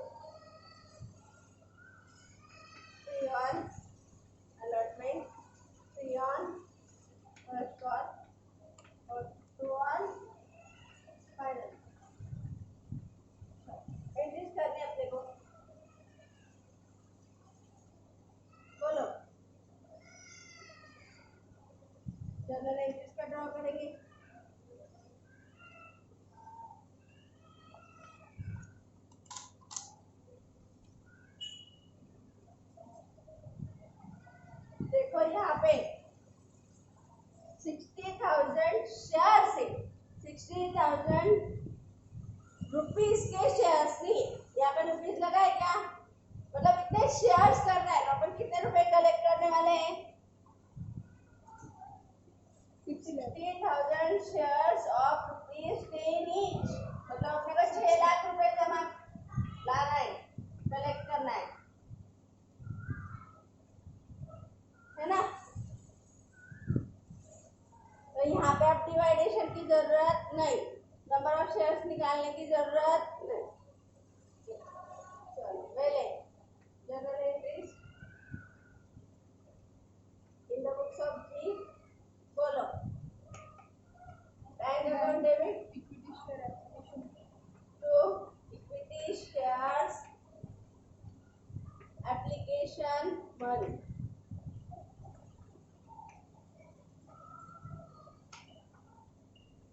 3 on allotment, 3 on first call और 2 on final। एंट्रीज करने अपने को, बोलो। जर्नल एंट्रीज का ड्रॉ करेंगे। देखो यहाँ पे 60,000 शेयर से 60,000 रुपीस के शेयर्स नहीं, यहाँ पे रुपीस लगा है क्या? मतलब इतने शेयर्स करना है, तो अपन कितने रुपए कलेक्ट करने वाले हैं? 60,000 शेयर्स ऑफ रुपीस 10 each, मतलब अपने को 6 लाख रुपए जमा लाना है, कलेक्ट करना है ना? तो यहाँ पे अब डिवाइडेशन की जरूरत नहीं, नंबर ऑफ शेयर्स निकालने की जरूरत नहीं। चलो पहले general entries in the books of G, बोलो। Bank account debit Equity share application. to equity shares application money।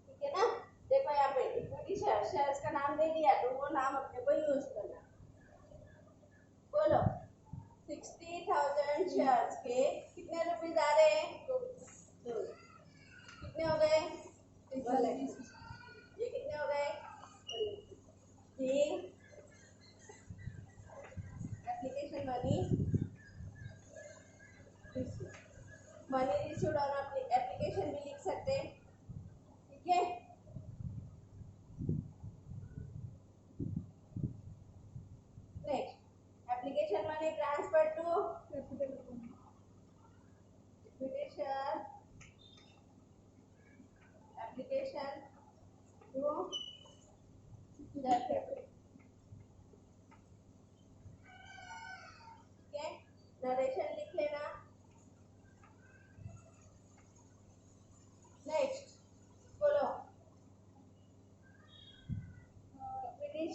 ठीक है ना? देखो यहाँ पे इक्विटी शेयर्स का नाम दे दिया, तो वो नाम अपने को यूज करना। बोलो 60,000 शेयर्स के कितने रुपीस आ रहे हैं? 2। कितने हो गए? 1,60,000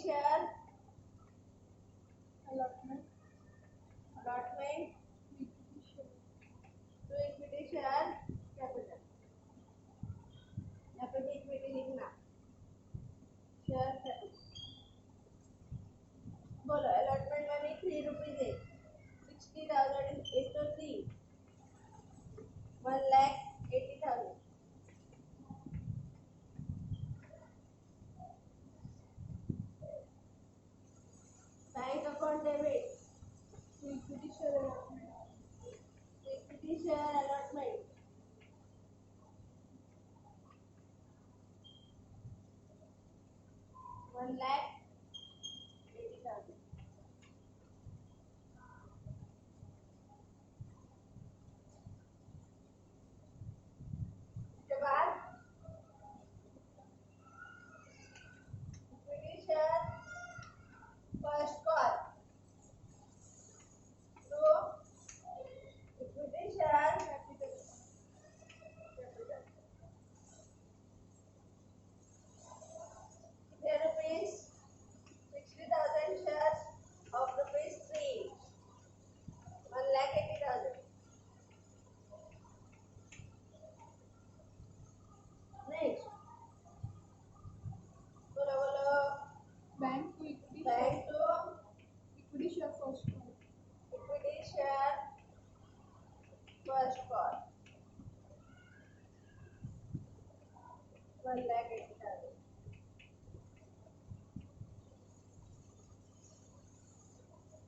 share, allotment, allotment, equity share, to equity share capital. यहाँ पे भी इक्विटी लिखना, शेयर कैपिटल. बोलो अलॉटमेंट मनी 3 रुपीज है, 60,000 is to 3, 1,80,000. Bank account debit, equity share allotment, equity share allotment, 1,80,000. उसके बाद equity share first call to equity share capital, capital. कितने rupees, 60,000 shares of rupees 3, 1,80,000. Next बोलो बोलो. bank to equity bank share, to equity share first call, equity share first call 1,80,000.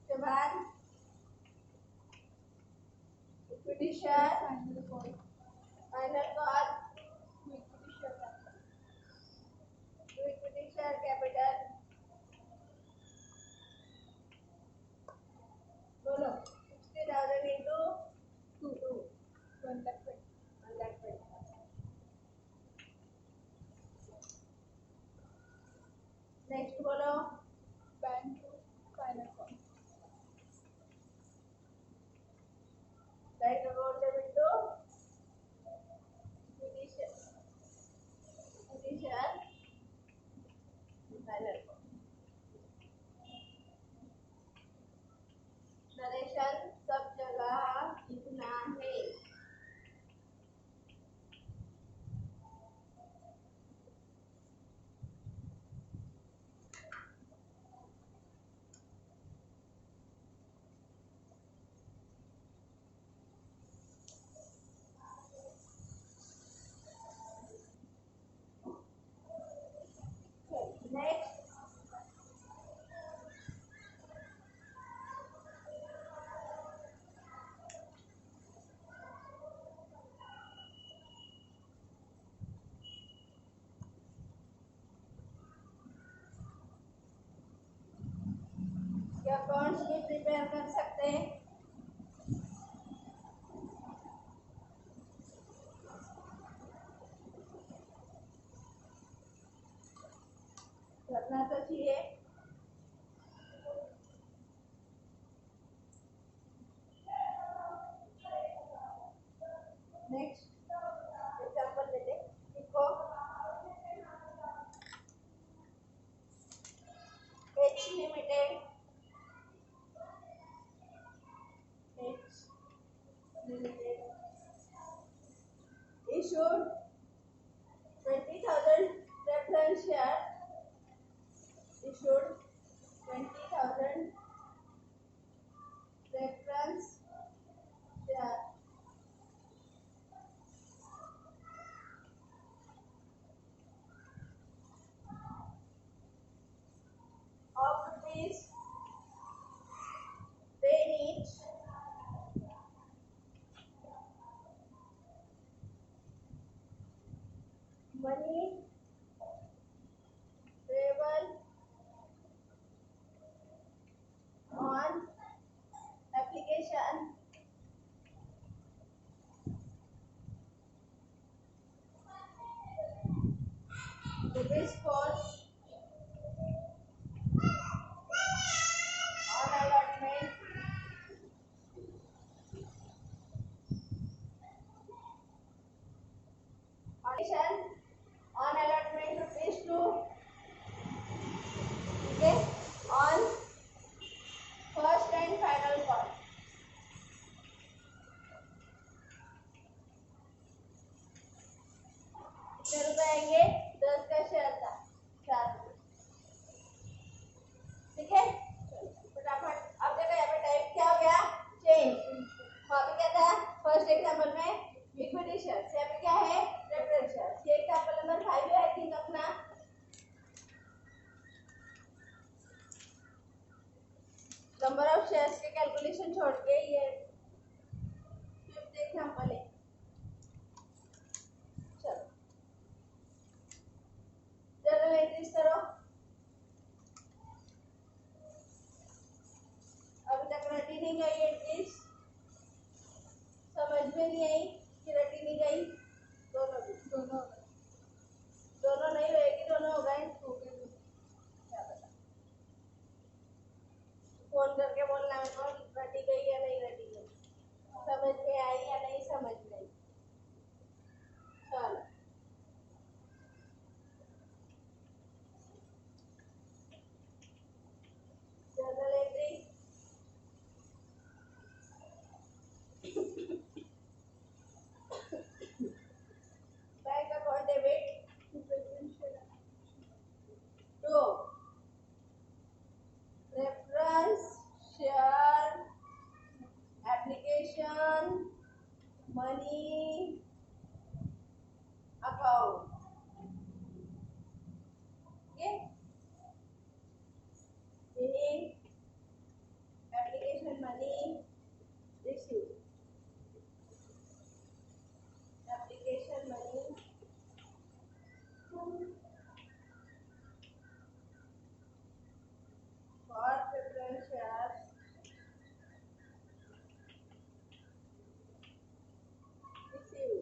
के बाद equity share final call, final call to equity share capital, to equity share capital. बोलो 60,000 into 2, 1,20,000, 1,20,000. Next बोलो bank to final call, bank account debit to equity share final call. Narration सब जगह लिखना है. Next accounts भी prepare कर सकते हैं. करना तो चाहिए. नेक्स्ट एग्जांपल लेते हैं. देखो H limited, H limited issued 20,000 preference share, issued 20,000 preference share of rupees shares के कैलकुलेशन छोड़ के ये फिफ्थ एग्जांपल है। चलो जर्नल एंट्रीज करो। अभी तक रटी नहीं गई एंट्रीज, समझ में नहीं आई कि रटी नहीं गई? दोनों भी, दोनों नहीं रहेगी, दोनों हो गए। क्या पता, फोन करके बोलना है कौन रटी गई या नहीं रटी गई, समझ में आई या नहीं समझ में आई। चलो journal entry bank account debit to reference share application money account. ये application money receive, application money for preference share receive.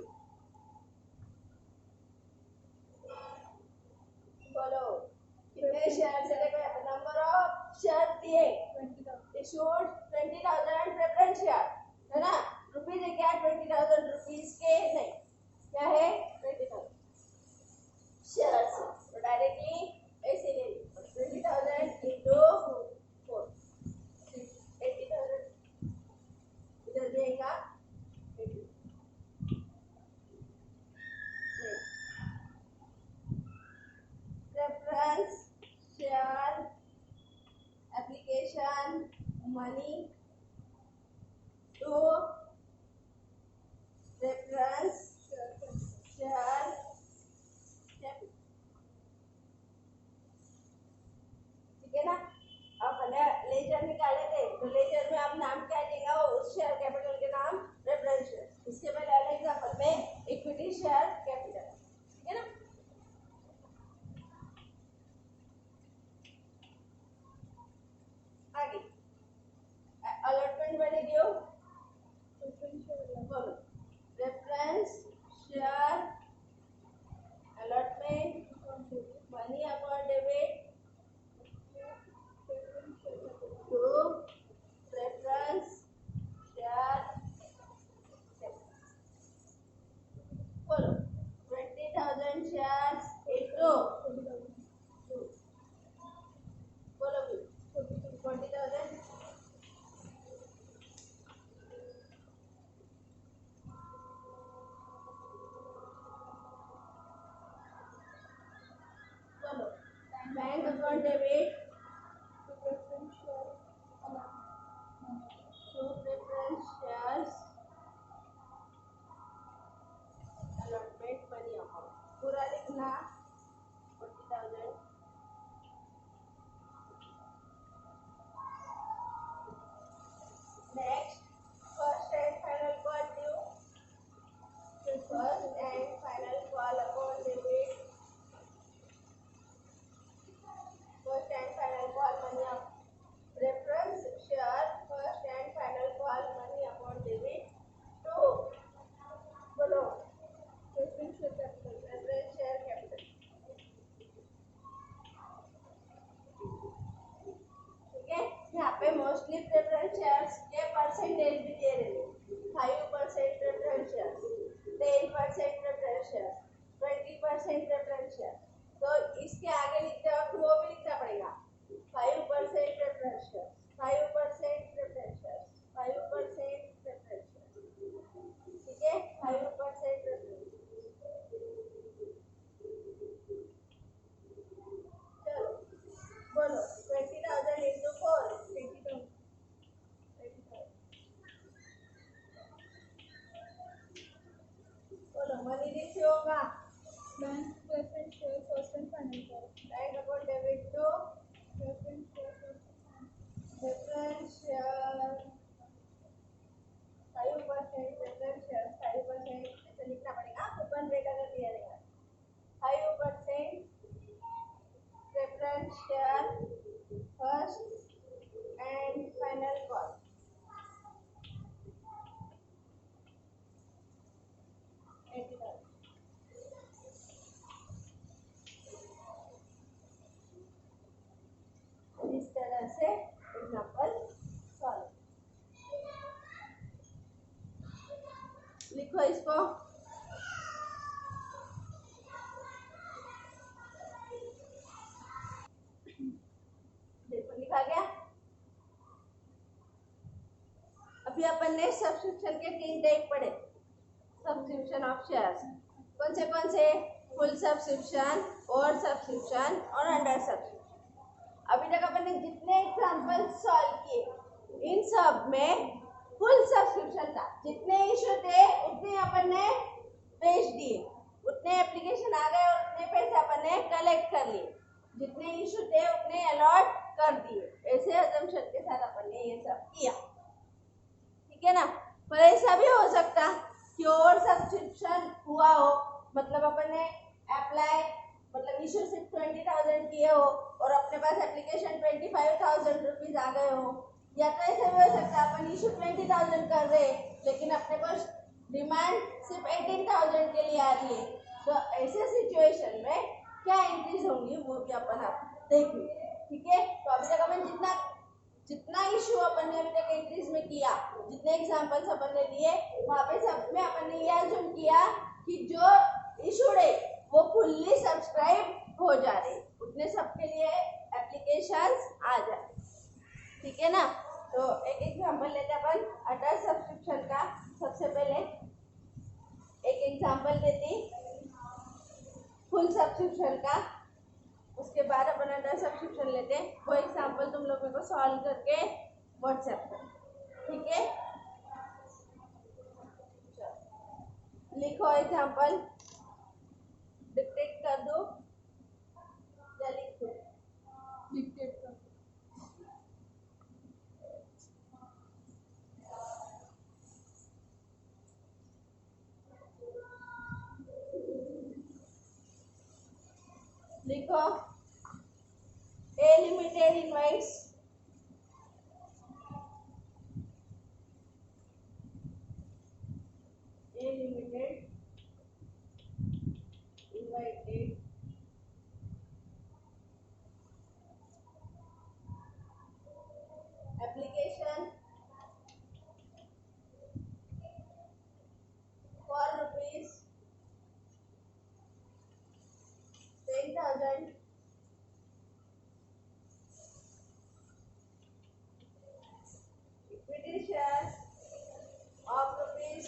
बोलो कितने शेयर से, देखो यहाँ पे नंबर ऑफ शेयर दिए, इशूड 20,000 प्रेफरेंस शेयर है ना। रुपीज है क्या? 20,000 रुपीज के नहीं, क्या है? 20,000 शेयर्स, तो डायरेक्टली ऐसे ले ली 20,000 इंटू 4, 80,000 इधर जाएगा 80। Reference share application money to reference share capital, ठीक है ना। अब पहले लेजर निकाले थे, तो लेजर में अब नाम क्या देगा? वो उस शेयर कैपिटल के नाम रेफरेंस शेयर। इसके पहले अलग एग्जांपल में इक्विटी शेयर कैपिटल, ठीक है ना। आगे अलॉटमेंट बने दियो, बोलो reference share allotment money account debit to reference share, बोलो 20,000 शेयर्स इंटू, बोलो भी 40,000, बोलो bank account debit to preference shares allotment money account, पूरा लिखना 40,000। Next first and final call due, first and final call account debit, first and final call money reference share first and final call money account debit to, बोलो reference share capital, ठीक है। यहाँ पे mostly preference shares के percentage भी दे रहे हैं, 5% preference share, 10% preference share, 20% preference share. तो इसके आगे लिखते वक्त वो भी लिखना पड़ेगा 5% preference share, 5% preference share, 5% preference share, ठीक है। 5% प्रेफरेंस, चलो बोलो 20,000 into 4, 80,000, share first and final call. इस तरह से एग्जाम्पल सॉल्व। लिखो इसको। देखो लिखा गया। अभी अपन ने सब्सक्रिप्शन के 3 टाइप पढ़े। सब्सक्रिप्शन ऑफ शेयर्स कौन से? फुल सब्सक्रिप्शन, और सब्सक्रिप्शन और अंडर सब्सक्रिप्शन। अभी तक अपन ने जितने एग्जाम्पल सॉल्व किए इन सब में फुल सब्सक्रिप्शन था। जितने इशू थे उतने अपन ने बेच दिए, उतने एप्लीकेशन आ गए और उतने पैसे अपन ने कलेक्ट कर लिए। जितने इशू थे उतने अलॉट कर दिए। ऐसे अजम्पशन के साथ अपन ने ये सब किया, ठीक है ना। पर ऐसा भी हो सकता कि और सब्सक्रिप्शन हुआ हो, मतलब अपन ने अप्लाई मतलब इशू सिर्फ 20,000 किए हो और अपने पास एप्लीकेशन 25,000 रुपीज आ गए हो। या तो ऐसे भी हो सकता है अपन इशू 20,000 कर रहे लेकिन अपने पास डिमांड सिर्फ 18,000 के लिए आ रही है। तो ऐसे सिचुएशन में क्या एंट्रीज होंगी वो भी अपन आप देखेंगे, ठीक है। तो अभी तक अपन जितना इशू अपन ने अभी तक एंट्रीज में किया, जितने एग्जांपल्स अपन ने लिए, वहां पे सब में अपन ने ये अज्यूम किया कि जो इशूड है वो फुल्ली सब्सक्राइब हो जा रहे, उतने सबके लिए एप्लीकेशंस आ जाए, ठीक है ना। तो एक एग्जांपल लेते हैं अपन अंडर सब्सक्रिप्शन का। सबसे पहले एक एग्जांपल देती फुल सब्सक्रिप्शन का, उसके बाद अपन अंडर सब्सक्रिप्शन लेते हैं। वो एग्जांपल तुम लोगों को सॉल्व करके व्हाट्सएप पर, ठीक है। लिखो एग्जांपल, डिक्टेट कर दो या लिख दो? डिक्टेट कर। लिखो A limited invites invited application for rupees 10,000 equity shares of rupees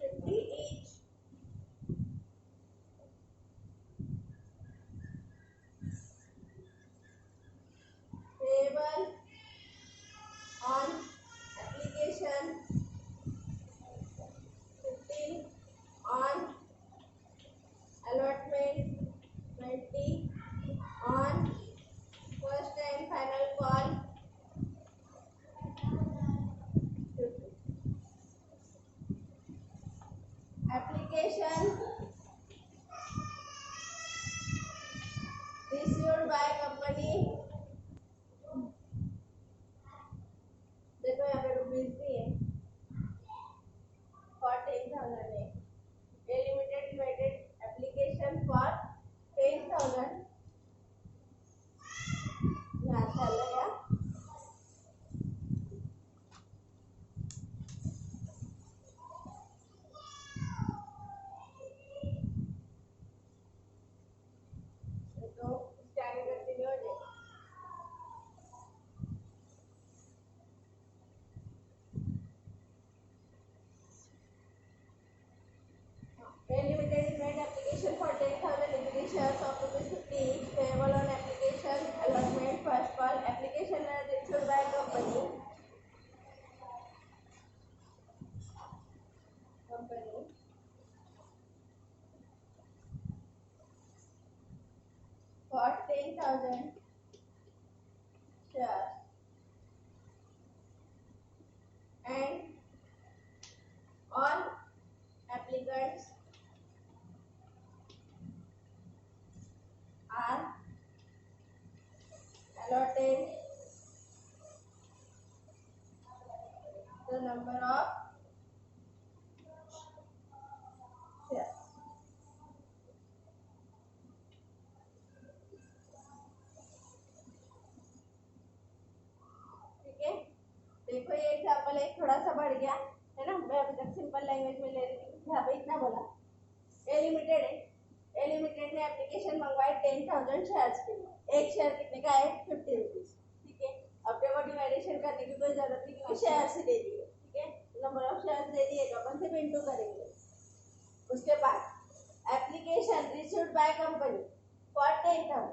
50 each payable on application 15 on allotment 20 on first and final call 50. Application received by company, देखो यहाँ पे रुपीज भी है, 14,000 है। A limited invited application for 10,000 allotted the number of shares. ठीक है, देखो ये example एक थोड़ा सा बढ़ गया है ना, मैं अभी तक सिंपल लैंग्वेज में ले रही हूँ। यहाँ पे इतना बोला, ए लिमिटेड है, ए लिमिटेड ने एप्लीकेशन मंगवाई 10,000 शेयर्स के लिए, एक शेयर कितने का है 50 रुपीज। ठीक है, अब देखो डिवाइडेशन करने की कोई जरूरत नहीं क्योंकि शेयर से दे दिए। ठीक है, नंबर ऑफ शेयर्स दे दिए तो अपन सिर्फ इंटू करेंगे। उसके बाद application received by company for 10,000,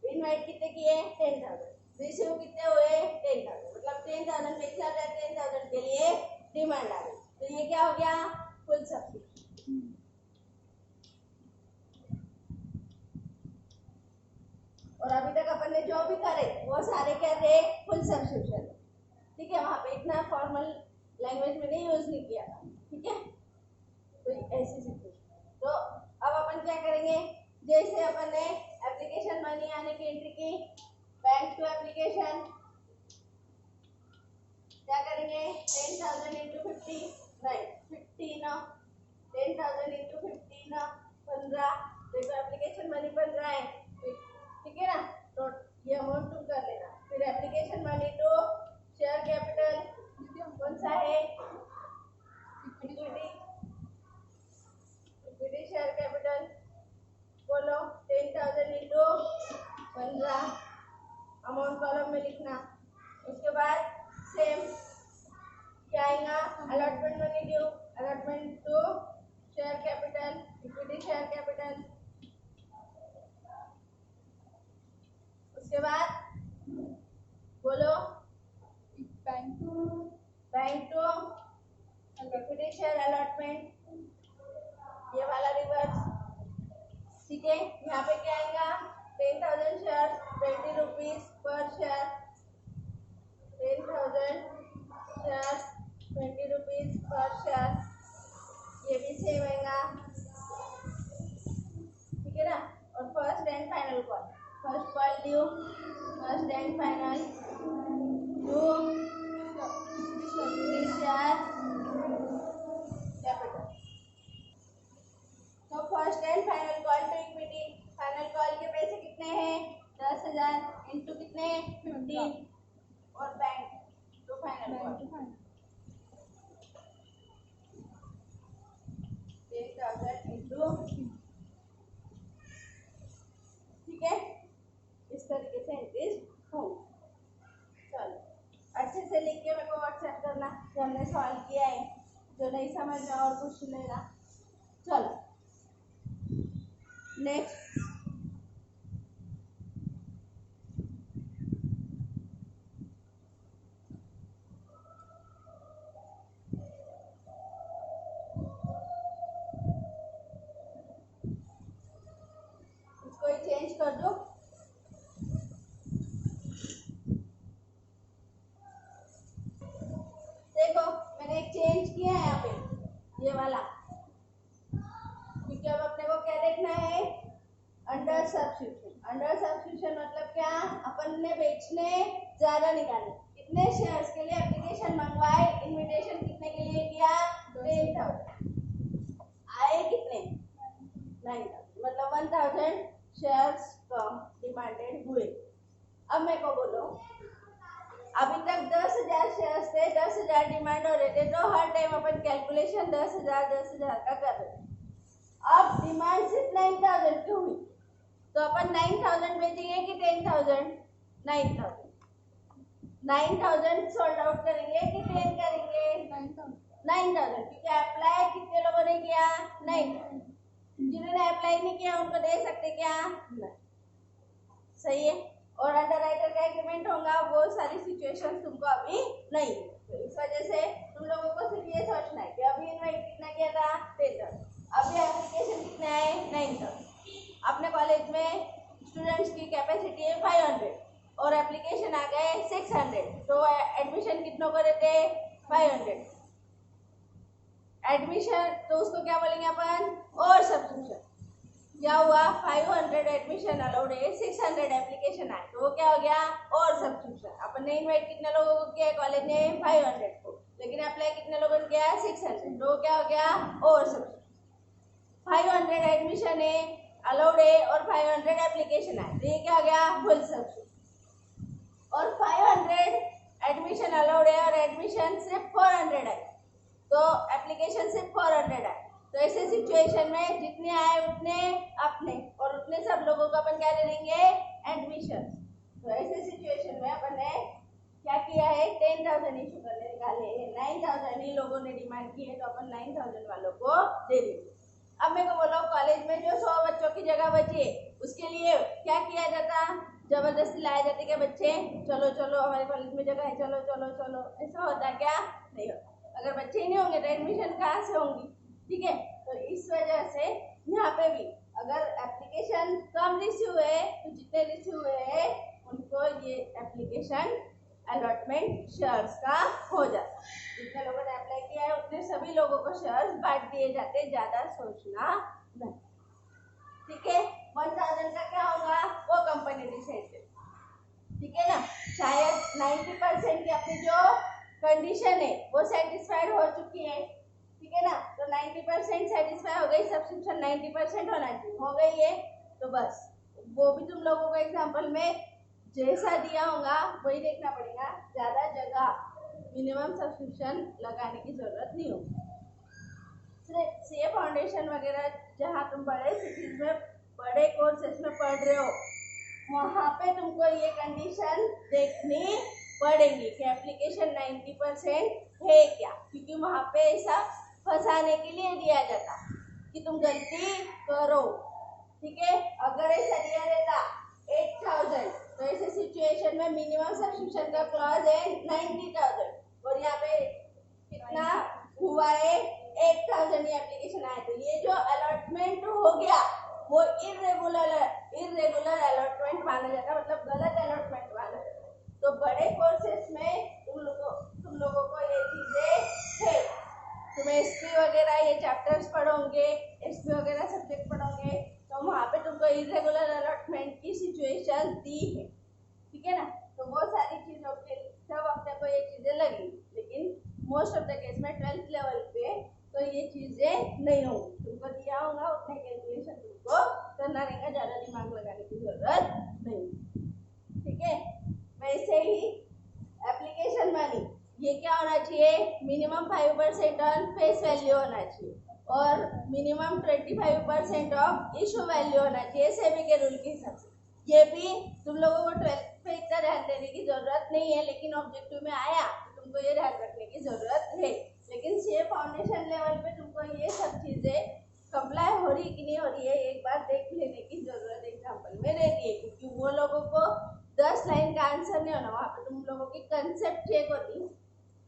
invite कितने किए 10,000, रिसीव कितने हुए 10,000, मतलब 10,000 में चल रहा है, 10,000 के लिए डिमांड आ गई, तो ये क्या हो गया फुल सब्सिडी। और अभी तक अपन ने जो भी करे वो सारे क्या थे फुल सब्सक्रिप्शन। ठीक है, वहां पे इतना फॉर्मल लैंग्वेज में नहीं यूज नहीं किया था। ठीक है, तो ऐसी सिचुएशन। तो अब अपन क्या करेंगे, जैसे अपन ने एप्लीकेशन मनी आने की एंट्री की, बैंक टू एप्लीकेशन क्या करेंगे 10,000 इंटू 50, नहीं 15, 10,000 इंटू 15 15, देखो एप्लीकेशन मनी 15 है। ठीक है ना, तो ये अमाउंट तुम कर लेना। फिर application money to share capital कौन सा है इक्विटी, इक्विटी शेयर कैपिटल बोलो 10,000 इंटू 15, अमाउंट कॉलम में लिखना। उसके बाद सेम क्या आएगा allotment money due, allotment to share capital, equity share capital. उसके बाद बोलो bank to equity share allotment, ये वाला रिवर्स। ठीक है, यहाँ पे क्या आएगा 10,000 share 20 rupees per share, 10,000 share 20 rupees per share, ये भी सेम आएगा। ठीक है ना, और first and final call, first call due, first and final due share capital. तो first and final call to equity, final call के पैसे कितने हैं 10,000 इंटू कितने 15, और bank to final call 10,000 into. ठीक है, इस तरीके से एंट्रीज होंगी। चलो अच्छे से लिख के मेरे को व्हाट्सएप करना जो हमने सॉल्व किया है, जो नहीं समझ में और कुछ लेना। चलो नेक्स्ट, इसको ही चेंज कर दो। देखो मैंने एक चेंज किया है यहाँ पे, ये वाला, क्योंकि अब अपने को क्या देखना है अंडर सब्सक्रिप्शन। अंडर सब्सक्रिप्शन मतलब क्या, अपन ने बेचने ज्यादा निकाले, कितने शेयर्स के लिए एप्लीकेशन मंगवाए, इनविटेशन कितने के लिए किया 10,000, आए कितने 9,000, मतलब 1,000 शेयर्स कम डिमांडेड हुए। अब मेरे को बोलो अभी तक 10,000 शेयर्स थे, 10,000 डिमांड हो रहे थे, तो हर टाइम अपन कैलकुलेशन 10,000 का कर रहे थे। अब डिमांड सिर्फ 9,000 की हुई, तो अपन 9,000 बेचेंगे कि 10,000, 9,000, 9,000 सोल्ड आउट करेंगे कि 10 करेंगे 9,000, क्योंकि अप्लाई कितने लोगों ने किया 9,000, जिन्होंने अप्लाई नहीं किया उनको दे सकते क्या नहीं, सही है। और अंडर राइटर का एग्रीमेंट होगा, वो सारी सिचुएशन तुमको अभी नहीं, तो इस वजह से तुम लोगों को सिर्फ ये सोचना है कि अभी इनवाइट कितना किया था 10,000, अभी एप्लीकेशन कितना है 9,000, अपने कॉलेज में स्टूडेंट्स की कैपेसिटी है 500 और एप्लीकेशन आ गए 600, तो एडमिशन कितनों को देते 500 एडमिशन, तो उसको क्या बोलेंगे अपन और सब्सक्रिप्शन। क्या हुआ 500 एडमिशन अलाउड है, 600 एप्लीकेशन आए, तो वो क्या हो हो गया और सब्सक्रिप्शन। अपन ने इनवाइट कितने लोगों को किया कॉलेज ने 500 को, लेकिन अप्लाई कितने लोगों ने किया 600, तो क्या हो गया और सब्सक्रिप्शन। 500 एडमिशन है अलाउड है और 500 एप्लीकेशन है, तो ये क्या हो गया फुल सब्सक्रिप्शन। और 500 एडमिशन अलाउड है और एडमिशन सिर्फ 400 है, तो एप्लीकेशन सिर्फ 400 है। तो ऐसे सिचुएशन में जितने आए उतने अपने और उतने सब लोगों को अपन क्या दे देंगे एडमिशन। तो ऐसे सिचुएशन में अपन ने क्या किया है 10,000 इशू करने निकाले हैं, 9,000 ही लोगों ने डिमांड की है, तो अपन 9,000 वालों को दे देंगे। अब मेरे को बोलो कॉलेज में जो 100 बच्चों की जगह बची है उसके लिए क्या किया जाता, जबरदस्ती लाए जाते क्या बच्चे, चलो चलो हमारे कॉलेज में जगह है, चलो चलो चलो, ऐसा होता क्या नहीं होता। अगर बच्चे ही नहीं होंगे तो एडमिशन कहाँ से होंगी, ठीक है। तो इस वजह से यहाँ पे भी अगर एप्लीकेशन कम रिसीव हुए तो जितने रिसीव हुए हैं उनको ये एप्लीकेशन अलॉटमेंट शेयर्स का हो जाता है। जितने लोगों ने अप्लाई किया है उतने सभी लोगों को शेयर्स बांट दिए जाते, ज्यादा सोचना नहीं, ठीक है। 1,000 का क्या होगा वो कंपनी डिसाइड करेगी, ठीक है ना। शायद 90% की अपनी जो कंडीशन है वो सेटिस्फाइड हो चुकी है, ठीक है ना। तो 90% सेटिस्फाई हो गई, सब्सक्रिप्शन 90% होना चाहिए, हो गई है, तो बस वो भी तुम लोगों को एग्जाम्पल में जैसा दिया होगा वही देखना पड़ेगा, ज्यादा जगह मिनिमम सब्सक्रिप्शन लगाने की जरूरत नहीं होगी। सिर्फ सीए फाउंडेशन वगैरह जहाँ तुम बड़े सिटीज में बड़े कोर्सेज में पढ़ रहे हो वहाँ पे तुमको ये कंडीशन देखनी पड़ेगी कि एप्लीकेशन 90% है क्या, क्योंकि वहाँ पे ऐसा फंसाने के लिए दिया जाता कि तुम गलती करो, ठीक है। अगर ऐसा दिया रहता 8,000 तो ऐसे सिचुएशन में मिनिमम सब्सक्रिप्शन का क्लॉज है 90,000 और यहाँ पे कितना हुआ है 8,000 ये एप्लीकेशन आए, तो ये जो अलॉटमेंट हो गया वो इरेगुलर अलॉटमेंट माना जाता है, मतलब गलत अलॉटमेंट माना जाता है। तो बड़े कोर्सेस में तुम लोगों को ये चीजें है, तुम एसपी वगैरह ये चैप्टर्स पढ़ोगे, एसपी वगैरह सब्जेक्ट पढ़ोगे, तो वहाँ पे तुमको इरेगुलर अलॉटमेंट की सिचुएशन दी है, ठीक है ना। तो वो सारी चीजों के सब अपने को ये चीजें लगी, लेकिन मोस्ट ऑफ द केस में 12th लेवल पे तो ये चीजें नहीं होंगी, तुमको दिया होगा उतने कैलकुलेशन तुमको करना रहेगा, ज्यादा दिमाग लगाने की जरूरत नहीं, ठीक है। वैसे ही एप्लीकेशन मनी ये क्या होना चाहिए, मिनिमम 5% ऑन फेस वैल्यू होना चाहिए और मिनिमम 25% ऑफ इशू वैल्यू होना चाहिए सेबी के रूल के हिसाब से। ये भी तुम लोगों को 12th पे इतना ध्यान देने की जरूरत नहीं है, लेकिन ऑब्जेक्टिव में आया तो तुमको ये ध्यान रखने की जरूरत है। लेकिन सीए फाउंडेशन लेवल पे तुमको ये सब चीजें कंप्लाई हो रही कि नहीं हो रही है एक बार देख लेने की जरूरत एग्जाम्पल में रहती है, क्योंकि वो लोगों को 10 लाइन का आंसर नहीं होना, वहाँ पे तुम लोगों की कंसेप्ट चेक होती है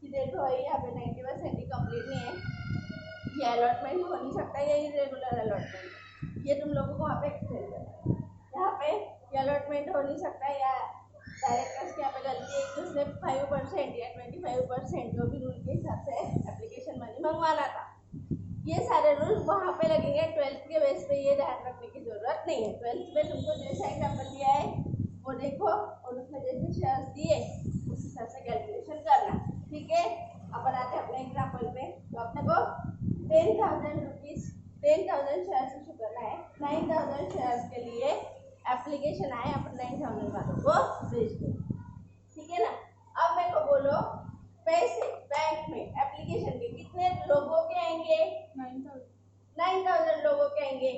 कि देखो भाई यहाँ पे 90% ही कंप्लीट नहीं है, ये अलॉटमेंट हो नहीं सकता, ये इरेगुलर अलॉटमेंट है, ये तुम लोगों को वहाँ पे एक्सप्लेन करना है। यहाँ पे ये अलॉटमेंट हो नहीं सकता या डायरेक्टर्स की यहाँ पे गलती है कि उसने 5% या 25% जो भी रूल के हिसाब से एप्लीकेशन मनी मंगवाना था, ये सारे रूल वहाँ पे लगेंगे। 12th के बेस पे ये ध्यान रखने की जरूरत नहीं है। 12th में तुमको जैसा एग्जाम्पल दिया है वो देखो और उसमें जैसे शेयर्स दिए उस हिसाब से कैलकुलेशन करना, ठीक है। अपन आते हैं अपने एग्जाम्पल पे, तो अपने को 10,000 शेयर्स इशू करना है, 9,000 शेयर्स के लिए एप्लीकेशन आए, अपन 9,000 वालों को भेज दें, ठीक है ना। अब मेरे को बोलो पैसे बैंक में एप्लीकेशन के कितने लोगों के आएंगे, 9,000 लोगों के आएंगे,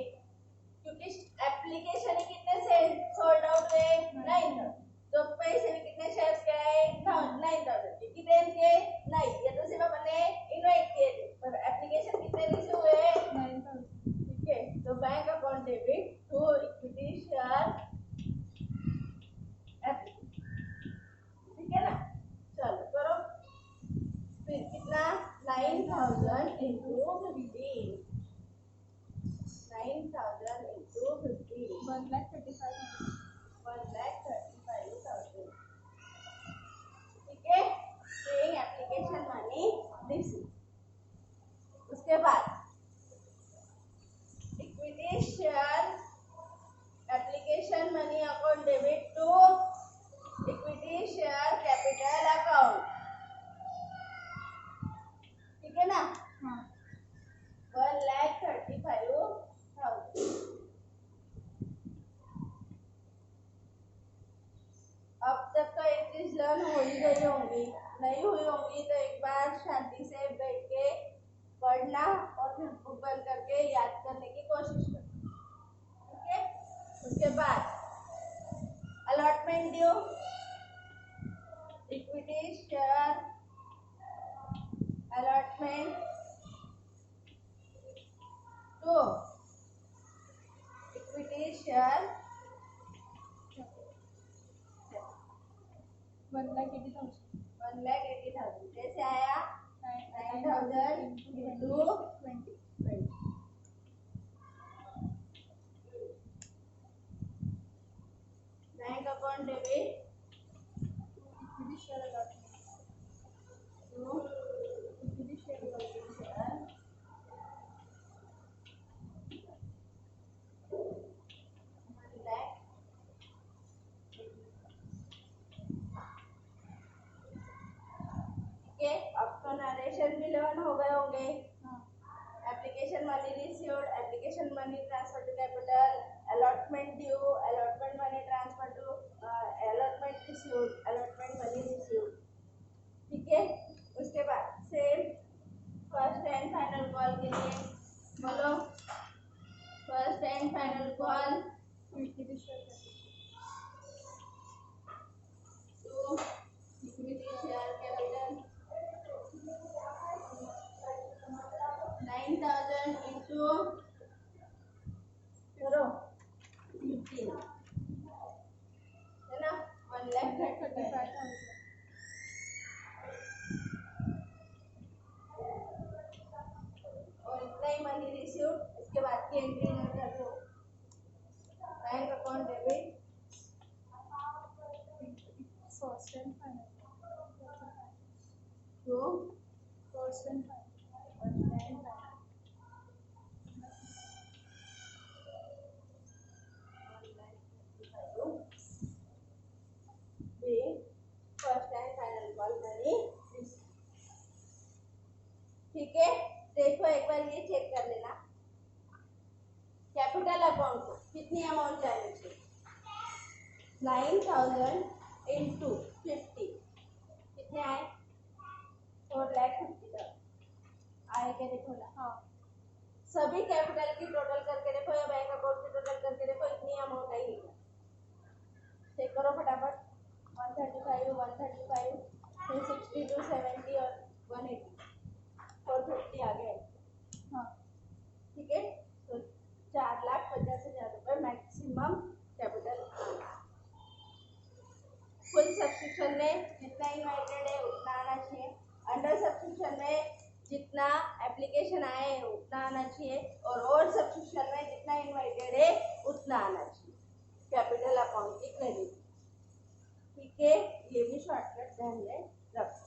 क्योंकि एप्लीकेशन ही कितने से सोल्ड आउट हुए 9,000, तो पैसे भी कितने शेयर्स के आए 9,000, कितने के नहीं, ये तो सिर्फ अपने इनवाइट किए थे, पर एप्लीकेशन कितने रिसीव हुए 9,000, ठीक है। तो bank account debit to equity share ही गई होंगी, नहीं हुई होंगी तो एक बार शांति से बैठ के पढ़ना और फिर बुक बंद करके याद करने की कोशिश करना। ठीक है, उसके बाद allotment due, equity share allotment to equity share 1,80,000 1,80,000 कैसे आया 9,000 into 20 bank account debit equity share allotment to equity share allotment अब तो नरेशन भी लेवन हो गए होंगे। हाँ application money received, application money transfer to capital, allotment due, allotment money transfer to allotment received, allotment money received. ठीक है, उसके बाद same first and final call के लिए बोलो, first and final call equity share to equity share capital 9,000 into करो 15 है ना 1,35,000 और इतना ही मनी रिसीव। इसके बाद की एंट्री नोट कर लो, bank account debit first and final to first and final first and final call money. ठीक है, देखो एक बार ये चेक कर लेना, कैपिटल अकाउंट को कितनी अमाउंट जानी चाहिए 9,000 into 50 कितने आए 4,50,000 आए क्या देखो ना। हाँ सभी कैपिटल की टोटल करके देखो या बैंक अकाउंट की टोटल करके देखो इतनी अमाउंट आई है। चेक करो फटाफट 135 135 260 270 और 180 450 आ गए। हाँ ठीक है, तो 4,50,000 रुपये मैक्सिमम कैपिटल आना। फुल सब्सक्रिप्शन में जितना इन्वाइटेड है उतना आना चाहिए, अंडर सब्सक्रिप्शन में जितना एप्लीकेशन आए हैं उतना आना चाहिए और सब्सक्रिप्शन में जितना इन्वाइटेड है उतना आना चाहिए कैपिटल अकाउंट की क्रेडिट। ठीक है, ये भी शॉर्टकट ध्यान में रखो।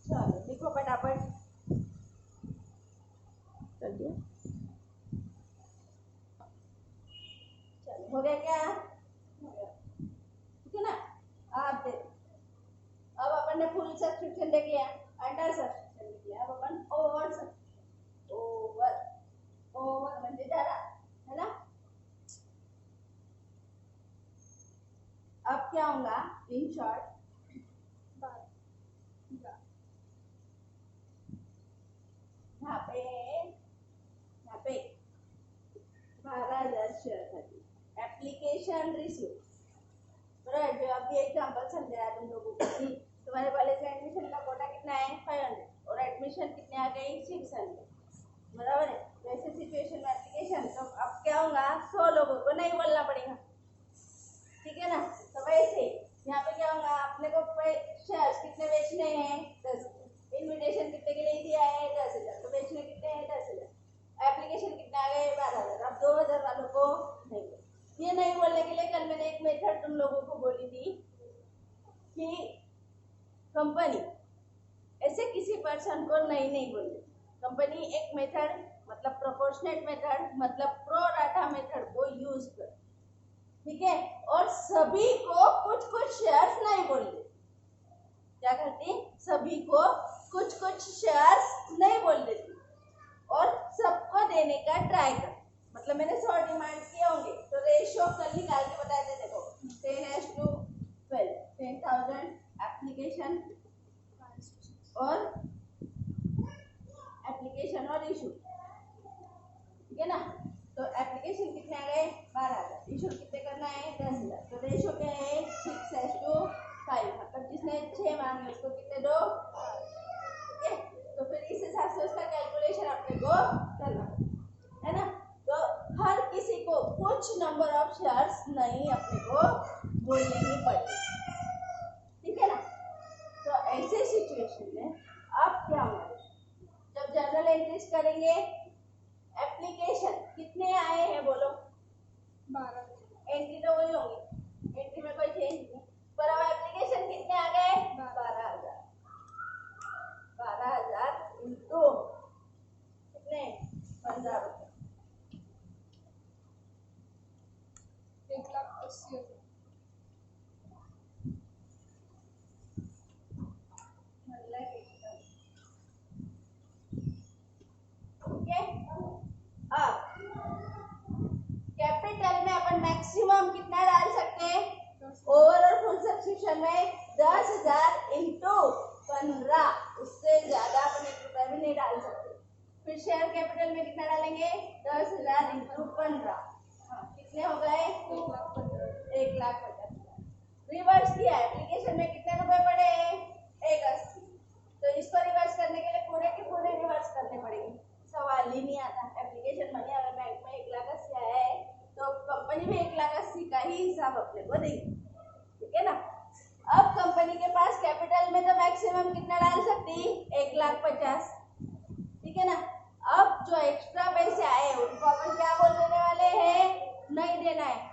चलो लिखो फटाफट, कर दिया, चलो हो गया क्या, ठीक है ना। आप देखो, अब अपन ने फुल सब्सक्रिप्शन देख लिया, अंडर सब्सक्रिप्शन देख लिया, अब अपन ओवर सब्सक्रिप्शन, ओवर म्हणजे ज्यादा है ना। अब क्या होगा इन शॉर्ट, यहाँ पे 12,000 शेयर खाती एप्लीकेशन रिसीव। बराबर, जो अभी एग्जांपल समझाया तुम लोगों को कि तुम्हारे कॉलेज में एडमिशन का कोटा कितना है 500 और एडमिशन कितने आ गए 600, बराबर है। वैसे सिचुएशन में एप्लीकेशन, तो अब क्या होगा 100 लोगों को नहीं बोलना पड़ेगा, ठीक है ना। तो वैसे यहाँ पे क्या होगा, अपने को शेयर्स कितने बेचने हैं 10, इन्विटेशन कितने के लिए दिया है 10,000, तो बेचने कितने हैं 10,000, एप्लीकेशन कितने आ गए 12,000। अब 2,000 वालों को नहीं, ये नहीं बोलने के लिए कल मैंने एक मेथड तुम लोगों को बोली थी कि कंपनी ऐसे किसी पर्सन को नहीं बोले। कंपनी एक मेथड मतलब प्रोपोर्शनेट मेथड मतलब प्रो डाटा मेथड को यूज कर, ठीक है, और सभी को कुछ कुछ शेयर्स नहीं बोल देती। क्या करती, सभी को कुछ कुछ शेयर्स नहीं बोल देती और सबको देने का ट्राई कर। मतलब मैंने 100 डिमांड किए होंगे तो रेशियो कल निकाल के बताए थे, देखो 10:12 10,000 एप्लीकेशन सब्सक्रिप्शन में 10,000 इंटू 15, उससे ज्यादा अपन 1 रुपया भी नहीं डाल सकते। फिर शेयर कैपिटल में कितना डालेंगे? 10,000 इंटू 15, कितने हो गए? 1,50,000। रिवर्स किया, एप्लीकेशन में कितने रुपए पड़े? 180। तो इसको रिवर्स करने के लिए पूरे के पूरे रिवर्स करने पड़ेंगे, सवाल ही नहीं आता। एप्लीकेशन मनी अगर बैंक में 1,80,000 आया है तो कंपनी भी 1,80,000 का ही हिसाब अपने को देगी, ठीक है ना। अब कंपनी के पास कैपिटल में तो मैक्सिमम कितना डाल सकती? 1,50,000, ठीक है ना। अब जो एक्स्ट्रा पैसे आए उनको अपन क्या बोल देने वाले हैं? नहीं देना है।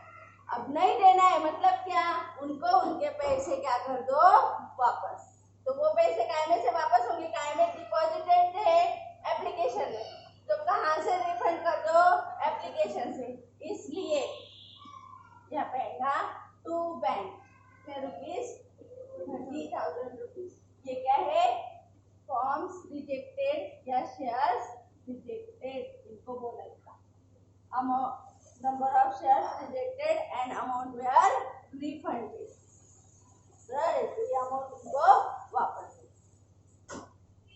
अब नहीं देना है मतलब क्या? उनको उनके पैसे क्या कर दो? वापस। तो वो पैसे काय में से वापस होंगे? काय में डिपॉजिटेड थे? एप्लीकेशन में। तो कहाँ से रिफंड कर दो? एप्लीकेशन से। इसलिए यहाँ पे आएगा टू बैंक में ₹30,000। ये क्या है? फॉर्म्स रिजेक्टेड या शेयर्स रिजेक्टेड, इनको बोला इसका। Number of shares rejected and amount were refunded. ये अमाउंट उनको वापस,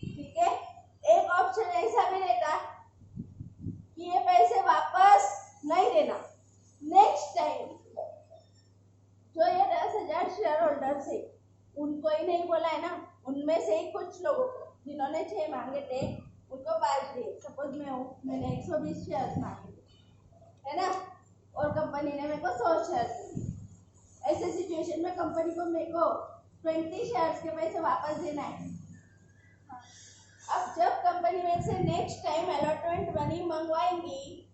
ठीक है। एक ऑप्शन ऐसा भी रहता कि ये पैसे वापस नहीं देना, नेक्स्ट टाइम जो ये 10,000 शेयर होल्डर्स है उनको ही नहीं बोला है ना, उनमें से ही कुछ लोगों को जिन्होंने 6 मांगे थे उनको 5 दिए। सपोज मैं हूँ, मैंने 120 शेयर मांगे थे, है ना, और कंपनी ने मेरे को 100 शेयर दिए। ऐसे सिचुएशन में कंपनी को मेरे को 20 शेयर्स के पैसे वापस देना है। अब जब कंपनी में से नेक्स्ट टाइम अलॉटमेंट मनी मंगवाएंगी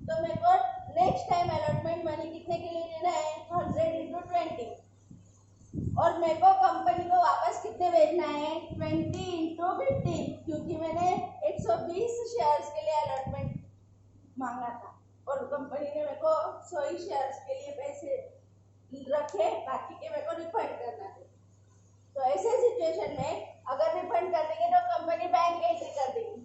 तो मेरे को नेक्स्ट टाइम अलॉटमेंट मनी कितने के लिए देना है? 100 इंटू 20, और मेरे को कंपनी को वापस कितने भेजना है? 20 इंटू 15, क्योंकि मैंने 120 शेयर्स के लिए अलॉटमेंट मांगा था और कंपनी ने मेरे को 100 शेयर्स के लिए पैसे रखे, बाकी के मेरे को रिफंड करना है। तो ऐसे सिचुएशन में अगर रिफंड कर देंगे तो कंपनी बैंक एंट्री कर देगी,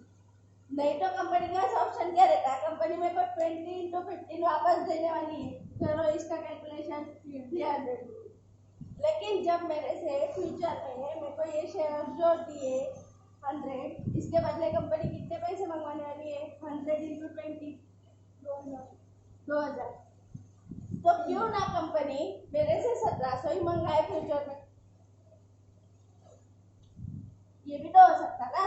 नहीं तो कंपनी का ऑप्शन क्या रहता है? कंपनी में को 20 इंटू 15 वापस देने वाली है, चलो इसका कैलकुलेशन 300। लेकिन जब मेरे से फ्यूचर में मेरे को ये शेयर जो दिए 100, इसके बदले कंपनी कितने पैसे मंगवाने वाली है? 100 इंटू 20, 2,000। तो क्यों ना कंपनी मेरे से 1,700 ही मंगाए फ्यूचर में? ये भी तो हो सकता ना।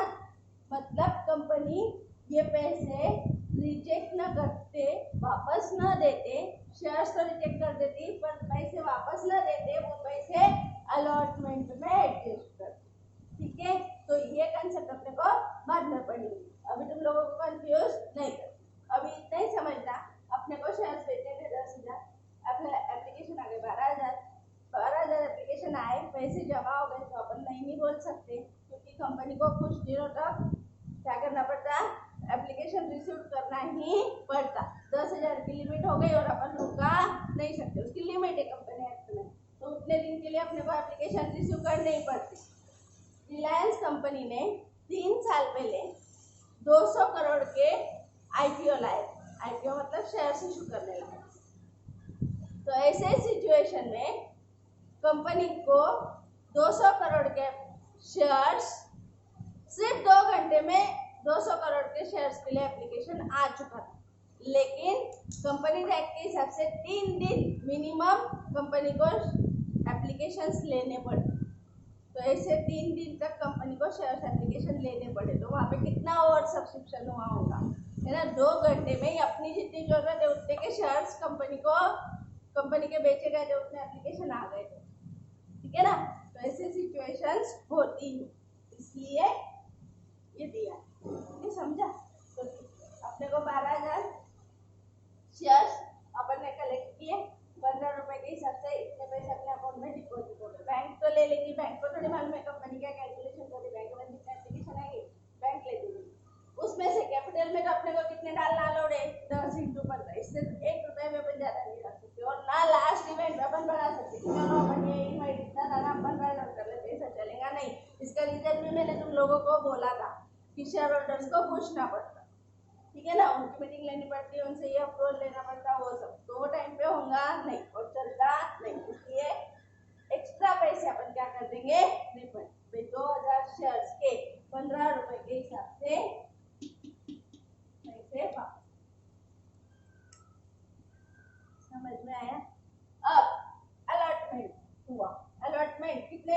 मतलब कंपनी ये पैसे रिजेक्ट न करते, वापस न देते, शेयर्स तो रिजेक्ट कर देती पर पैसे वापस न देते, वो पैसे अलॉटमेंट में एडजस्ट करते, ठीक है। तो ये कंसेप्ट अपने को बाद में पढ़ेंगे, अभी तुम लोगों को कंफ्यूज नहीं कर, अभी इतना ही समझना। अपने को शेयर्स बेचने थे 10,000, एप्लीकेशन आ गए 12,000 एप्लीकेशन आए, पैसे जमा हो गए, तो अपन नहीं बोल सकते क्योंकि कंपनी को कुछ दिनों तक क्या करना पड़ता? एप्लीकेशन रिसीव करना ही पड़ता। 10,000 की लिमिट हो गई और अपन रुका नहीं सकते, उसकी लिमिट है कंपनी एक्ट में, तो उतने दिन के लिए अपने को एप्लीकेशन रिसीव करनी ही पड़ती। रिलायंस कंपनी ने 3 साल पहले 200 करोड़ के आईपीओ लाए। आईपीओ मतलब शेयर इशू करने लगे। तो ऐसे सिचुएशन में कंपनी को 200 करोड़ के शेयर्स सिर्फ 2 घंटे में 200 करोड़ के शेयर्स के लिए एप्लीकेशन आ चुका था, लेकिन कंपनी एक्ट के हिसाब से 3 दिन मिनिमम कंपनी को एप्लीकेशंस लेने पड़े। तो ऐसे 3 दिन तक कंपनी को शेयर्स एप्लीकेशन लेने पड़े, तो वहाँ पे कितना ओवर सब्सक्रिप्शन हुआ होगा, है ना। 2 घंटे में ही अपनी जितनी जरूरत है उतने के शेयर्स कंपनी के बेचे गए थे, उतने एप्लीकेशन आ गए थे, ठीक है ना। तो ऐसे सिचुएशंस होती है, इसलिए ये दिया, ये समझा। तो अपने को 12,000 शेयर्स अपन ने कलेक्ट किए, 15 रुपए के हिसाब से इतने पैसे अपने अकाउंट में डिपॉजिट हो गए। बैंक तो ले लेगी, बैंक को थोड़ी मालूम है कंपनी क्या कैलकुलेशन कर रही, बैंक में जितने एप्लीकेशन आएगी बैंक ले लेगी। उसमें से कैपिटल में तो अपने को कितने डालना अलाउड है? 10 इंटू 15, इससे 1 रुपये में अपन ज्यादा नहीं रख सकते, और ना लास्ट इवेंट में अपन बढ़ा सकते चलो अपन ये इवेंट इतना था ना अपन राइड कर लेते, ऐसा चलेगा नहीं। इसका रीजन भी मैंने तुम लोगों को बोला था कि शेयर होल्डर्स को पूछना पड़ता, ठीक है ना, उनकी मीटिंग लेनी पड़ती है, उनसे ये अप्रूवल लेना पड़ता, वो सब तो वो टाइम पे होगा नहीं और चलता नहीं, इसलिए एक्स्ट्रा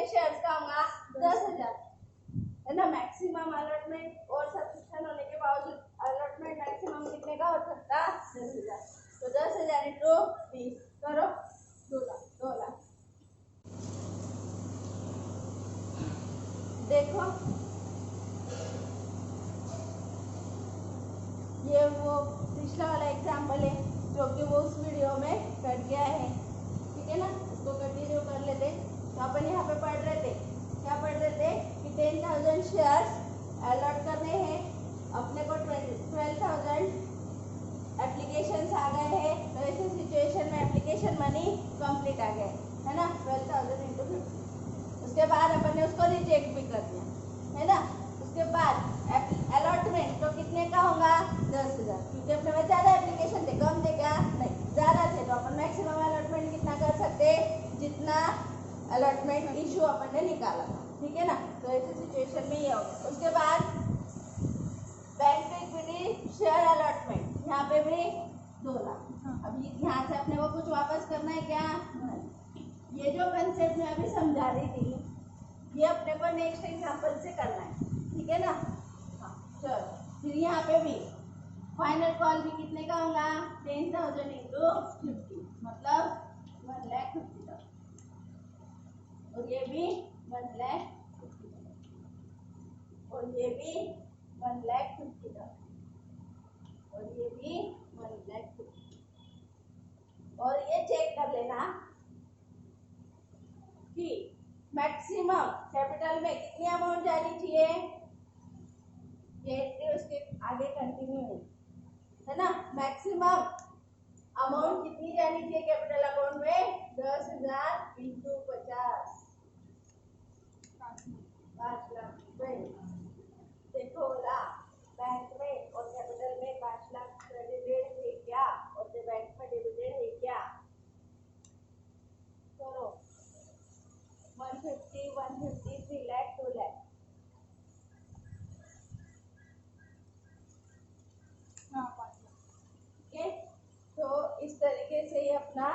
कितने शेयर्स का होगा 10,000, है ना। मैक्सिमम अलॉटमेंट और सब्सक्रिप्शन होने के बावजूद अलॉटमेंट मैक्सिमम कितने का हो सकता 10,000। तो 10,000 इंटू 20 करो 2,00,000। देखो ये वो पिछला वाला एग्जाम्पल है जो कि वो उस वीडियो में कट गया है, ठीक है ना। इसको कंटिन्यू कर लेते। तो अपन यहाँ पे पढ़ रहे थे, क्या पढ़ रहे थे कि 10,000 शेयर्स अलॉट करने हैं अपने को। 12,000 एप्लीकेशंस आ गए हैं। तो ऐसे सिचुएशन में एप्लीकेशन मनी कंप्लीट आ गया है ना, 12,000 इंटू 50। उसके बाद अपन ने उसको रिजेक्ट भी कर दिया, है ना। उसके बाद अलॉटमेंट तो कितने का होगा 10,000, क्योंकि अपने पास ज्यादा एप्लीकेशन थे, कम थे क्या नहीं, ज्यादा थे। तो अपन मैक्सिमम अलॉटमेंट कितना कर सकते, जितना अलॉटमेंट इशू अपन ने निकाला था, ठीक है ना। तो ऐसे सिचुएशन में ये होगा। उसके बाद बैंक इक्विटी शेयर अलॉटमेंट, यहाँ पे भी 2,00,000। अभी यहाँ से अपने को कुछ वापस करना है क्या नहीं। ये जो कंसेप्ट मैं अभी समझा रही थी ये अपने को नेक्स्ट एग्जाम्पल से करना है, ठीक है ना। हाँ चलो, फिर यहाँ पे भी फाइनल कॉल भी कितने का होगा 10,000 इंटू 50, मतलब 1,50,000। और ये भी 1,50,000 और ये भी 1,50,000 और ये भी 1,50,000। और ये चेक कर लेना कि मैक्सिमम कैपिटल में कितनी अमाउंट जानी चाहिए, ये उसके आगे कंटिन्यू है ना। मैक्सिमम अमाउंट कितनी जानी चाहिए कैपिटल अकाउंट में 10,000 इंटू 50, 5,00,000 रुपए। देखो बोला बैंक में और कैपिटल में 5,00,000 क्रेडिटेड है क्या और बैंक में डेबिटेड है क्या, करो 150, 150, 3,00,000, 2,00,000। ठीक है, तो इस तरीके से ही अपना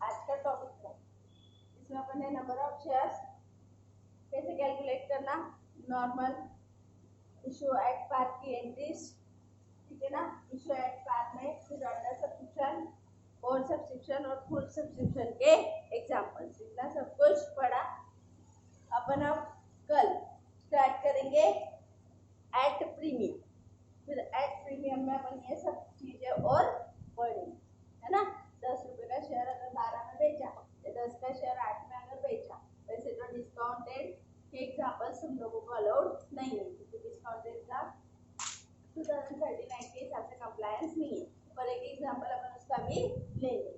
आज का टॉपिक था। इसमें अपन ने नंबर ऑफ शेयर्स कैसे कैलकुलेट करना, नॉर्मल इशू एट पार की एंट्रीज, ठीक है ना। इशू एट पार में फिर अंडर सब्सक्रिप्शन और सब्सक्रिप्शन और फुल सब्सक्रिप्शन के एग्जाम्पल्स, इतना सब कुछ पढ़ा अपन। अब कल स्टार्ट करेंगे एट प्रीमियम, फिर एट प्रीमियम में अपन ये सब चीजें और पढ़ेंगे, है ना। 10 रुपए का शेयर अगर 12 में बेचा या 10 का शेयर 8 में अगर बेचा, वैसे तो डिस्काउंटेड के एग्जाम्पल्स हम लोगों को अलाउड नहीं है, क्योंकि डिस्काउंटेड का 2039 के हिसाब से कंप्लायंस नहीं है। पर एक एग्जाम्पल अपन उसका भी लेंगे।